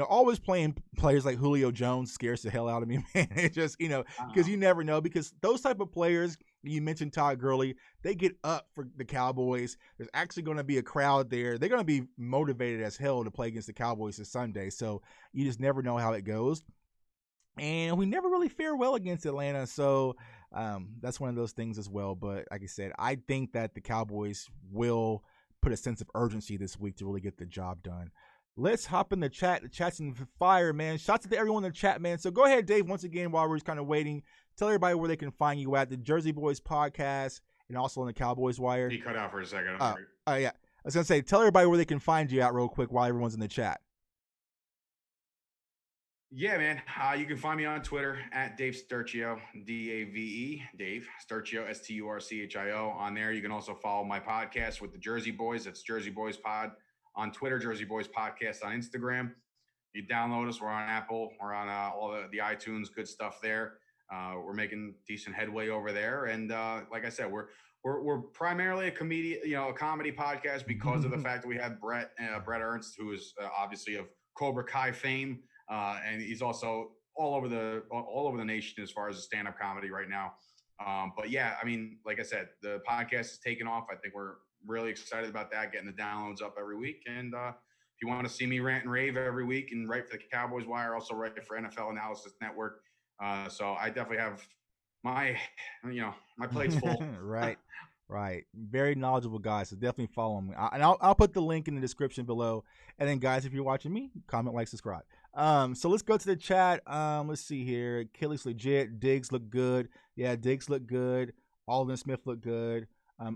always playing players like Julio Jones scares the hell out of me, man. It's just, because you never know, because those type of players, you mentioned Todd Gurley, they get up for the Cowboys. There's actually going to be a crowd there. They're going to be motivated as hell to play against the Cowboys this Sunday. So you just never know how it goes. And we never really fare well against Atlanta. So that's one of those things as well. But like I said, I think that the Cowboys will put a sense of urgency this week to really get the job done. Let's hop in the chat. The chat's in fire, man. Shots to everyone in the chat, man. So go ahead, Dave, once again, while we're kind of waiting, tell everybody where they can find you at the Jersey Boys podcast and also on the Cowboys Wire. He cut out for a second. Yeah. I was going to say, tell everybody where they can find you at real quick while everyone's in the chat. Yeah, man. You can find me on Twitter at Dave Sturchio, D-A-V-E, Dave Sturchio, S-T-U-R-C-H-I-O. On there, you can also follow my podcast with the Jersey Boys. That's Jersey Boys Pod on Twitter, Jersey Boys Podcast on Instagram. You download us. We're on Apple. We're on all the iTunes, good stuff there. We're making decent headway over there. And like I said, we're primarily a comedy podcast because of the fact that we have Brett Ernst, who is obviously of Cobra Kai fame. And he's also all over the nation as far as the stand-up comedy right now. But yeah, I mean, like I said, the podcast is taking off. I think we're really excited about that, getting the downloads up every week. And if you want to see me rant and rave every week and write for the Cowboys Wire, also write for NFL Analysis Network. So I definitely have my plate's full. Right. Very knowledgeable guys. So definitely follow me. I'll put the link in the description below. And then guys, if you're watching me, comment, like, subscribe. So let's go to the chat. Let's see here. Achilles legit. Diggs look good. Yeah, Diggs look good. Alden Smith look good.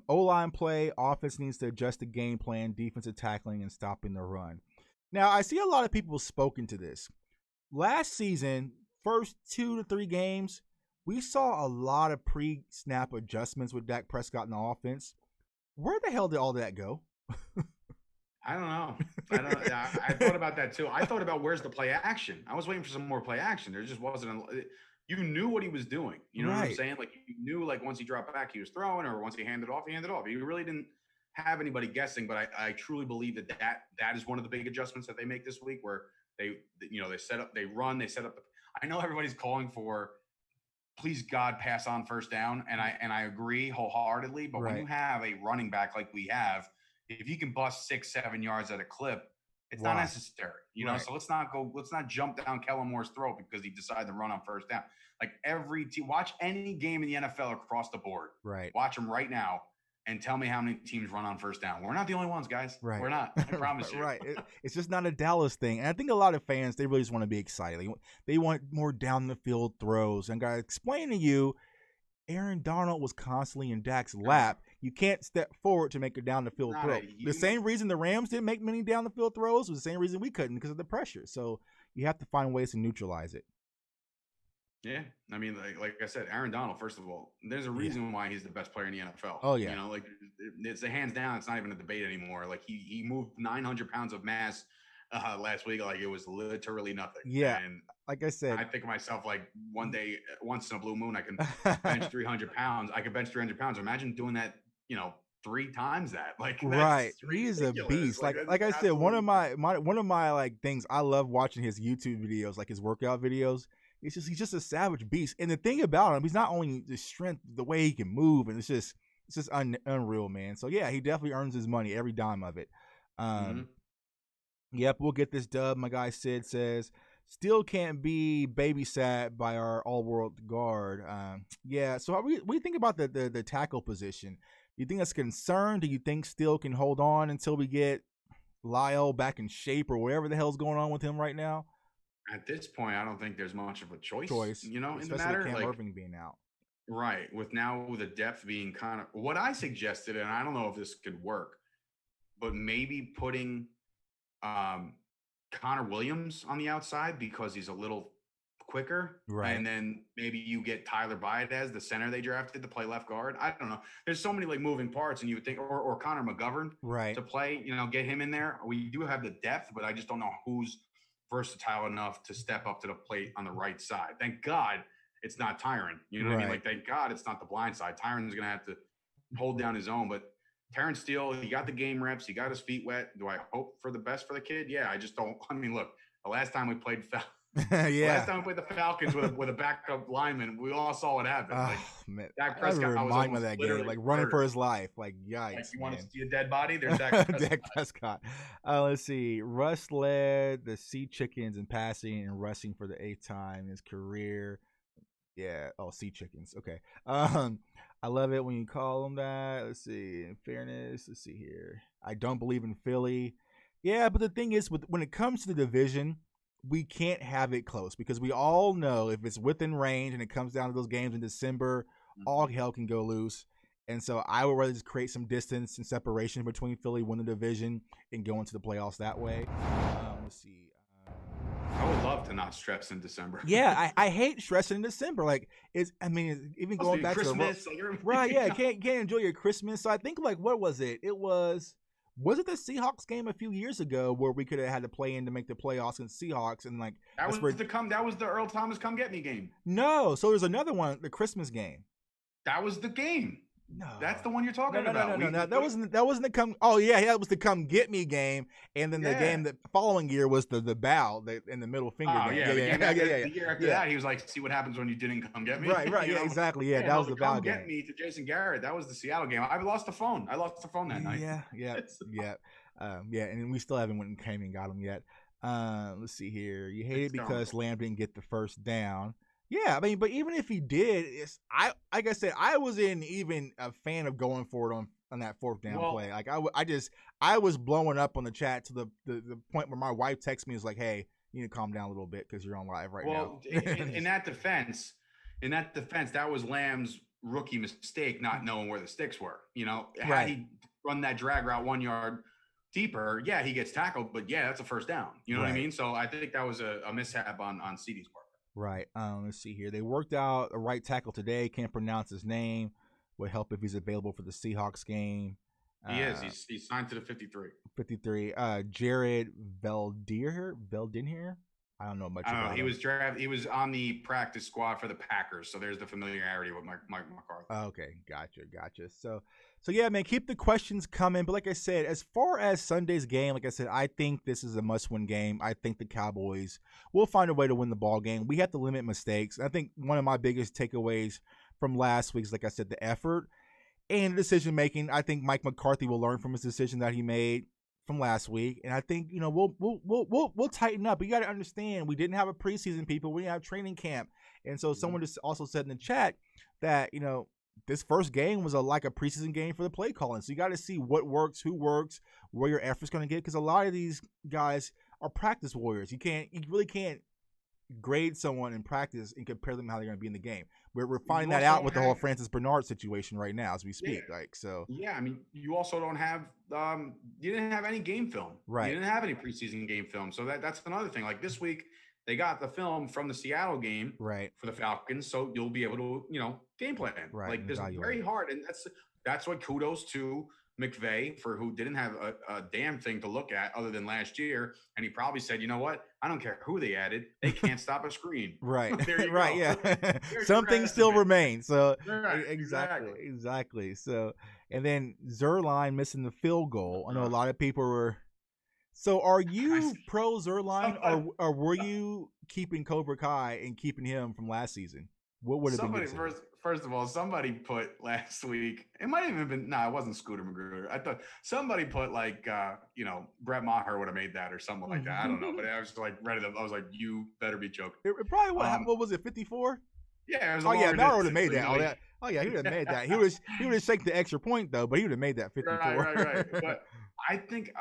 O-line play. Offense needs to adjust the game plan, defensive tackling, and stopping the run. Now, I see a lot of people spoken to this. Last season, first 2 to 3 games, we saw a lot of pre-snap adjustments with Dak Prescott in the offense. Where the hell did all that go? I don't know. I thought about that too. I thought about where's the play action. I was waiting for some more play action. There just wasn't. You knew what he was doing. You know what I'm saying? Like you knew, like once he dropped back, he was throwing, or once he handed off, he handed off. You really didn't have anybody guessing. But I truly believe that is one of the big adjustments that they make this week, where they set up, they run, they set up. I know everybody's calling for, please God, pass on first down, and I agree wholeheartedly. But when you have a running back like we have, if you can bust 6-7 yards at a clip, it's not necessary, So let's not jump down Kellen Moore's throat because he decided to run on first down. Like every team, watch any game in the NFL across the board. Right. Watch them right now and tell me how many teams run on first down. We're not the only ones, guys. Right. We're not. I promise you. Right. It's just not a Dallas thing. And I think a lot of fans, they really just want to be excited. They want more down the field throws. And I explain to you, Aaron Donald was constantly in Dak's lap. You can't step forward to make a down the field throw. The same reason the Rams didn't make many down the field throws was the same reason we couldn't, because of the pressure. So you have to find ways to neutralize it. Yeah, I mean, like I said, Aaron Donald. First of all, there's a reason why he's the best player in the NFL. Oh yeah, it's a hands down. It's not even a debate anymore. Like he moved 900 pounds of mass last week, like it was literally nothing. Yeah, and like I said, I think of myself like one day, once in a blue moon, I can bench 300 pounds. I could bench 300 pounds. Imagine doing that, 3 times that. Like right, he is a beast. Like I said, one of my like things, I love watching his YouTube videos, like his workout videos. He's just a savage beast. And the thing about him, he's not only the strength, the way he can move, and it's just unreal, man. So yeah, he definitely earns his money, every dime of it. Yep, we'll get this dub. My guy Sid says, still can't be babysat by our all-world guard. Yeah, so what do you think about the tackle position? Do you think that's a concern? Do you think Still can hold on until we get Lyle back in shape or whatever the hell's going on with him right now? At this point, I don't think there's much of a choice, in the especially matter. Cam like Irving being out. Right. With the depth being kind of what I suggested, and I don't know if this could work, but maybe putting um, Connor Williams on the outside because he's a little quicker. Right. And then maybe you get Tyler Baez, the center they drafted, to play left guard. I don't know. There's so many like moving parts, and you would think, or Connor McGovern Right. to play, get him in there. We do have the depth, but I just don't know who's versatile enough to step up to the plate on the right side. Thank God it's not Tyron. You know what I mean? Right. Like, thank God it's not the blind side. Tyron's going to have to hold down his own, but Terrence Steele, he got the game reps. He got his feet wet. Do I hope for the best for the kid? Yeah, I just don't. I mean, look, the last time we played Yeah. last time we played the Falcons with a backup lineman, we all saw what happened. Oh, Like man. Dak That Prescott was remind me of almost that game, literally like running for murdered. his life. Like, Like, yikes, you want man. to see a dead body? There's Dak Prescott. Dak Prescott. Let's see. Russ led the Sea Chickens in passing and rushing for the 8th time in his career. Yeah. Oh, Sea Chickens. Okay. I love it when you call them that. Let's see. In fairness, let's see here. I don't believe in Philly. Yeah, but the thing is, when it comes to the division, we can't have it close because we all know if it's within range and it comes down to those games in December, all hell can go loose. And so I would rather just create some distance and separation between Philly, win the division, and go into the playoffs that way. Let's see. I would love to not stress in December. Yeah, I hate stressing in December. Like even going back Christmas, to the right. Yeah, can't enjoy your Christmas. So I think like what was it? It was it the Seahawks game a few years ago where we could have had to play in to make the playoffs against Seahawks and like that was the Earl Thomas come get me game. No, so there's another one, the Christmas game. That was the game. No, that's the one you're talking about. No. That wasn't the come. Oh yeah, that was the come get me game, and then the game the following year was the bow and the middle finger game. The year after that, he was like, "See what happens when you didn't come get me." Right, yeah, exactly. Yeah, that was the bow game. Get me to Jason Garrett. That was the Seattle game. I lost the phone. That night. Yeah. And we still haven't went and came and got him yet. Let's see here. You hate it because Lamb didn't get the first down. Yeah, I mean, but even if he did, like I said, I wasn't even a fan of going for it on that 4th down play. Like I was blowing up on the chat to the point where my wife texted me, was like, "Hey, you need to calm down a little bit because you're on live right now." in that defense, that was Lamb's rookie mistake, not knowing where the sticks were. Had he run that drag route 1 yard deeper, yeah, he gets tackled, but yeah, that's a first down. You know what I mean? So I think that was a mishap on CD's part. Right. Let's see here. They worked out a right tackle today. Can't pronounce his name. Would help if he's available for the Seahawks game. He is. He's signed to the 53. 53. Jared Veldinher. I don't know much about him. He was drafted. He was on the practice squad for the Packers, so there's the familiarity with Mike McCarthy. Okay, gotcha. So yeah, man, keep the questions coming. But like I said, as far as Sunday's game, like I said, I think this is a must-win game. I think the Cowboys will find a way to win the ball game. We have to limit mistakes. I think one of my biggest takeaways from last week's, like I said, the effort and decision making. I think Mike McCarthy will learn from his decision that he made from last week, and I think we'll tighten up. But you got to understand, we didn't have a preseason, people. We didn't have training camp, and so someone just also said in the chat that this first game was like a preseason game for the play calling. So you got to see what works, who works, where your effort's going to get, because a lot of these guys are practice warriors. You really can't grade someone in practice and compare them to how they're going to be in the game. We're finding that out with the whole Francis Bernard situation right now as we speak. Yeah, I mean, you also don't have you didn't have any game film. Right. You didn't have any preseason game film. So that's another thing. Like this week, they got the film from the Seattle game for the Falcons, so you'll be able to, game plan. Right. Like this is very hard, and that's what kudos to McVay for, who didn't have a damn thing to look at other than last year, and he probably said, you know what, I don't care who they added, they can't stop a screen. Right. There you right. go. Yeah. Some things still remain. So right. exactly. So, and then Zerline missing the field goal. I know a lot of people were. So are you pro Zerline, or were you keeping Cobra Kai and keeping him from last season? What would have been First of all, somebody put last week, it might have even been, it wasn't Scooter Magruder. I thought somebody put Brett Maher would have made that or something like that. I don't know, but I was like ready to, I was like, you better be joking. It probably what was it, 54? Yeah, it was Maher would have made that. He would have made that. He would have shaken the extra point though, but he would have made that 54. Right. But I think,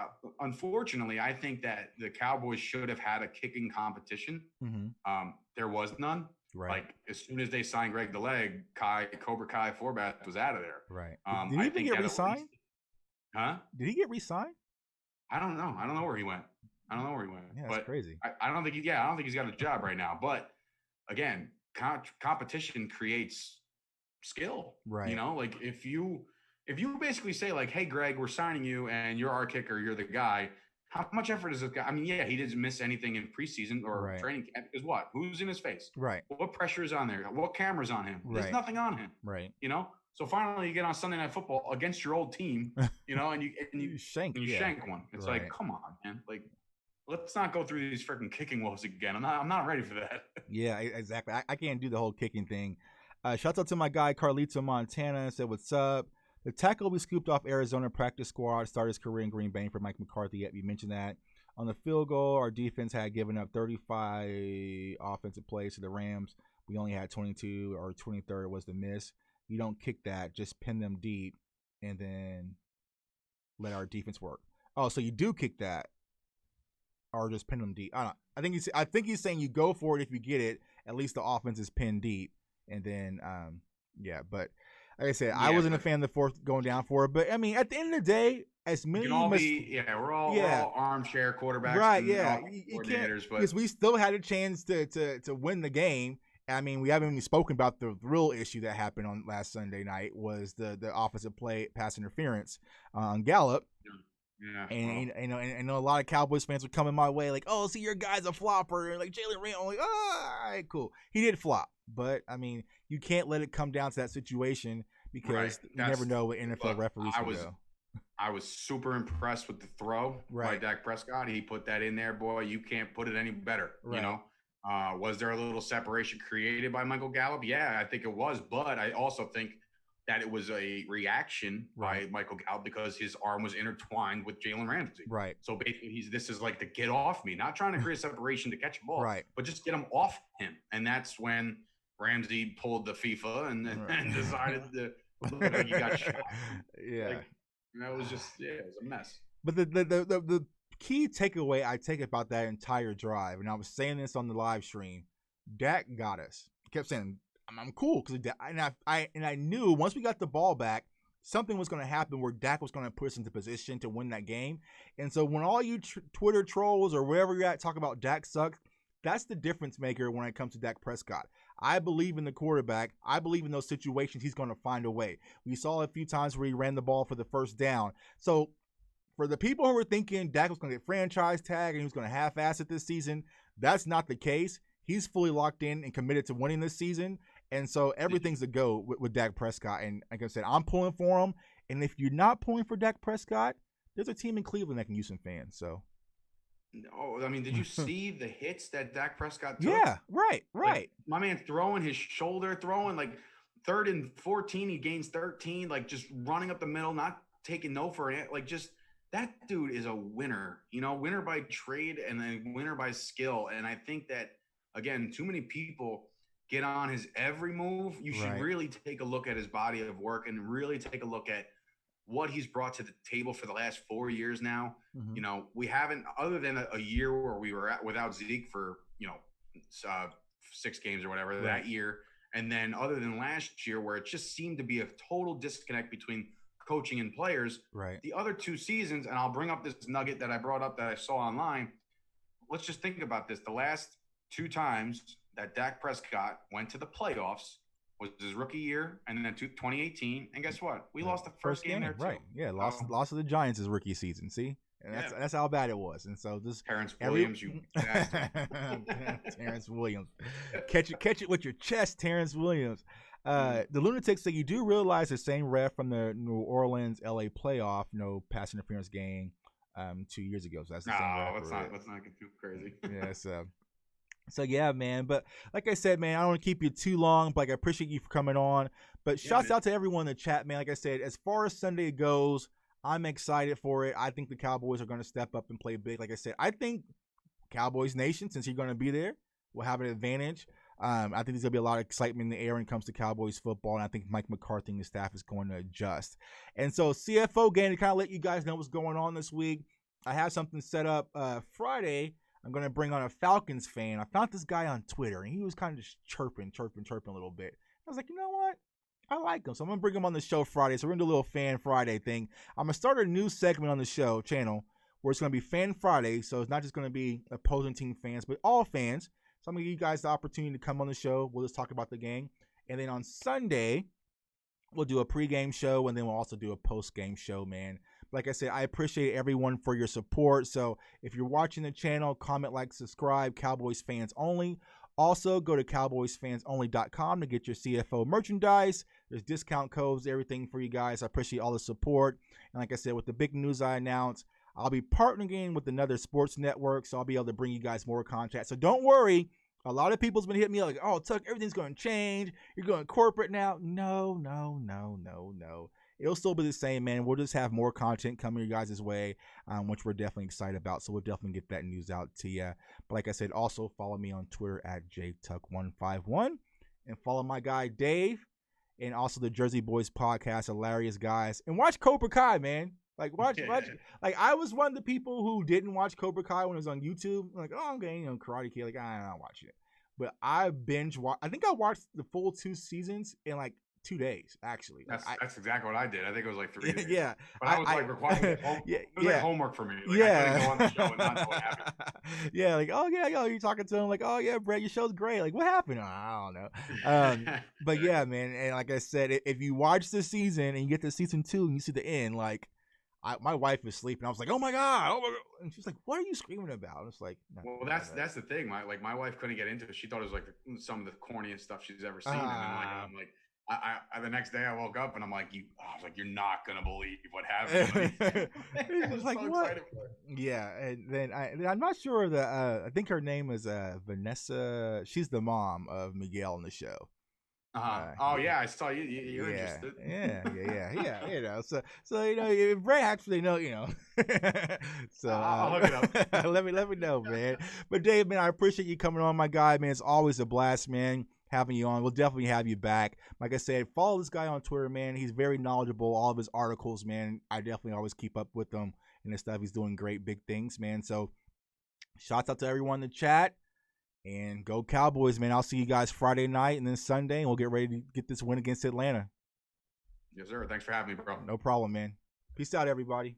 unfortunately, I think that the Cowboys should have had a kicking competition. Mm-hmm. There was none. Right. Like as soon as they signed Greg the Leg, Cobra Kai Forbath was out of there. Right. Did he I even think get that at least, re-signed? huh? Did he get re-signed? I don't know. I don't know where he went. I don't know where he went. Yeah, that's But crazy. I don't think I don't think he's got a job right now. But again, competition creates skill. You Right. know, like if you basically say like, "Hey, Greg, we're signing you, and you're our kicker. You're the guy." How much effort is this guy? I mean, yeah, he didn't miss anything in preseason or Right. training camp. Because what? Who's in his face? Right. What pressure is on there? What camera's on him? There's Right. nothing on him. Right. You know. So finally, you get on Sunday Night Football against your old team. You know, and You shank. you Yeah. shank one. It's Right. like, come on, man. Like, let's not go through these freaking kicking woes again. I'm not ready for that. Yeah, exactly. I can't do the whole kicking thing. Shouts out to my guy Carlito Montana. Said, "What's up?" The tackle we scooped off Arizona practice squad started his career in Green Bay for Mike McCarthy. Yet you mentioned that on the field goal, our defense had given up 35 offensive plays to the Rams. We only had 22, or 23rd was the miss. You don't kick that; just pin them deep, and then let our defense work. Oh, so you do kick that, or just pin them deep? I don't know. I think he's saying you go for it if you get it. At least the offense is pinned deep, and then yeah. But like I said, Yeah, I wasn't a fan of the fourth going down for it. But I mean, at the end of the day, as many we're all armchair quarterbacks, right? and Yeah, you can't, coordinators, but because we still had a chance to win the game. I mean, we haven't even spoken about the real issue that happened on last Sunday night was the offensive play pass interference on Gallup. Yeah, And you know, and I know a lot of Cowboys fans were coming my way, like, "Oh, see, your guy's a flopper," and like Jalen Ramsey. I'm like, "Oh, all right, cool." He did flop, but I mean, you can't let it come down to that situation because you never know what NFL referees will go. I was super impressed with the throw by Dak Prescott. He put that in there, boy. You can't put it any better. Right. You know, was there a little separation created by Michael Gallup? Yeah, I think it was, but I also think that it was a reaction by Michael Gallup because his arm was intertwined with Jalen Ramsey. Right. So basically, this is like to get off me, not trying to create separation to catch a ball, right, but just get him off him. And that's when Ramsey pulled the FIFA and decided to look like he got shot. Yeah. Like, that was just, it was a mess. But the key takeaway I take about that entire drive, and I was saying this on the live stream, Dak got us. I kept saying, I'm cool, because I knew once we got the ball back, something was going to happen where Dak was going to put us into position to win that game. And so when all you Twitter trolls or wherever you're at talk about Dak sucks, that's the difference maker when it comes to Dak Prescott. I believe in the quarterback. I believe in those situations he's going to find a way. We saw a few times where he ran the ball for the first down. So for the people who were thinking Dak was going to get franchise tag and he was going to half-ass it this season, that's not the case. He's fully locked in and committed to winning this season. And so everything's a go with Dak Prescott. And like I said, I'm pulling for him. And if you're not pulling for Dak Prescott, there's a team in Cleveland that can use some fans. So. No, I mean, did you see the hits that Dak Prescott took? Yeah, right. Like, my man throwing his shoulder, throwing like 3rd and 14, he gains 13, like just running up the middle, not taking no for it. Like, just that dude is a winner, you know, winner by trade and then winner by skill. And I think that, again, too many people get on his every move. You should really take a look at his body of work and really take a look at what he's brought to the table for the last 4 years now. Mm-hmm. You know, we haven't, other than a year where we were without Zeke for, 6 games or whatever that year. And then other than last year where it just seemed to be a total disconnect between coaching and players. Right. The other 2 seasons, and I'll bring up this nugget that I brought up that I saw online. Let's just think about this. The last 2 times that Dak Prescott went to the playoffs was his rookie year, and then 2018. And guess what? We lost the first game there too. Right. Yeah, lost to the Giants his rookie season. See? And that's how bad it was. And so this Terrence Williams, Terrence Williams. Catch it with your chest, Terrence Williams. The Lunatics say you do realize the same ref from the New Orleans LA playoff, pass interference game 2 years ago. So that's the same ref. Let's not get too crazy. Yeah, so yeah, man. But like I said, man, I don't want to keep you too long, but I appreciate you for coming on. But shouts out to everyone in the chat, man. Like I said, as far as Sunday goes, I'm excited for it. I think the Cowboys are going to step up and play big. Like I said, I think Cowboys Nation, since you're going to be there, will have an advantage. I think there's going to be a lot of excitement in the air when it comes to Cowboys football, and I think Mike McCarthy and the staff is going to adjust. And so CFO game, to kind of let you guys know what's going on this week, I have something set up Friday. I'm going to bring on a Falcons fan. I found this guy on Twitter, and he was kind of just chirping a little bit. I was like, you know what? I like him. So I'm going to bring him on the show Friday. So we're going to do a little Fan Friday thing. I'm going to start a new segment on the show channel where it's going to be Fan Friday. So it's not just going to be opposing team fans, but all fans. So I'm going to give you guys the opportunity to come on the show. We'll just talk about the game. And then on Sunday, we'll do a pregame show, and then we'll also do a postgame show, man. Like I said, I appreciate everyone for your support. So if you're watching the channel, comment, like, subscribe, Cowboys fans only. Also, go to cowboysfansonly.com to get your CFO merchandise. There's discount codes, everything for you guys. I appreciate all the support. And like I said, with the big news I announced, I'll be partnering with another sports network, so I'll be able to bring you guys more content. So don't worry. A lot of people's been hitting me like, oh, Tuck, everything's going to change. You're going corporate now. No. It'll still be the same, man. We'll just have more content coming your guys' way, which we're definitely excited about. So we'll definitely get that news out to you. But like I said, also follow me on Twitter at JTuck151 and follow my guy Dave and also the Jersey Boys podcast, hilarious guys. And watch Cobra Kai, man. Like, watch. Like, I was one of the people who didn't watch Cobra Kai when it was on YouTube. Like, oh, okay, Karate Kid. Like, I'm not watching it. But I I think I watched the full 2 seasons in like 2 days, actually. That's exactly what I did. I think it was like 3 days. Yeah. But I was like required. It was like homework for me. Like, yeah. I couldn't go on the show and not know what happened. Yeah, like, oh, yeah, you're talking to him. Like, oh, yeah, Brett, your show's great. Like, what happened? I don't know. But yeah, man. And like I said, if you watch the season and you get to season 2 and you see the end, like, my wife was sleeping. I was like, oh my god! And she's like, what are you screaming about? I was like, well, that's the thing. My wife couldn't get into it. She thought it was like some of the corniest stuff she's ever seen. And then I'm like, I the next day I woke up and I'm like, I was like, you're not gonna believe what happened. I was like, so what? excited for it. Yeah, and then I'm not sure that I think her name is Vanessa. She's the mom of Miguel in the show. Oh yeah, I saw you. You're interested. Yeah. So Brett actually know. So I'll hook it up. let me know, man. But Dave, man, I appreciate you coming on, my guy, man. It's always a blast, man, having you on. We'll definitely have you back. Like I said, follow this guy on Twitter, man. He's very knowledgeable. All of his articles, man, I definitely always keep up with him and his stuff. He's doing great, big things, man. So shouts out to everyone in the chat. And go Cowboys, man. I'll see you guys Friday night and then Sunday, and we'll get ready to get this win against Atlanta. Yes, sir. Thanks for having me, bro. No problem, man. Peace out, everybody.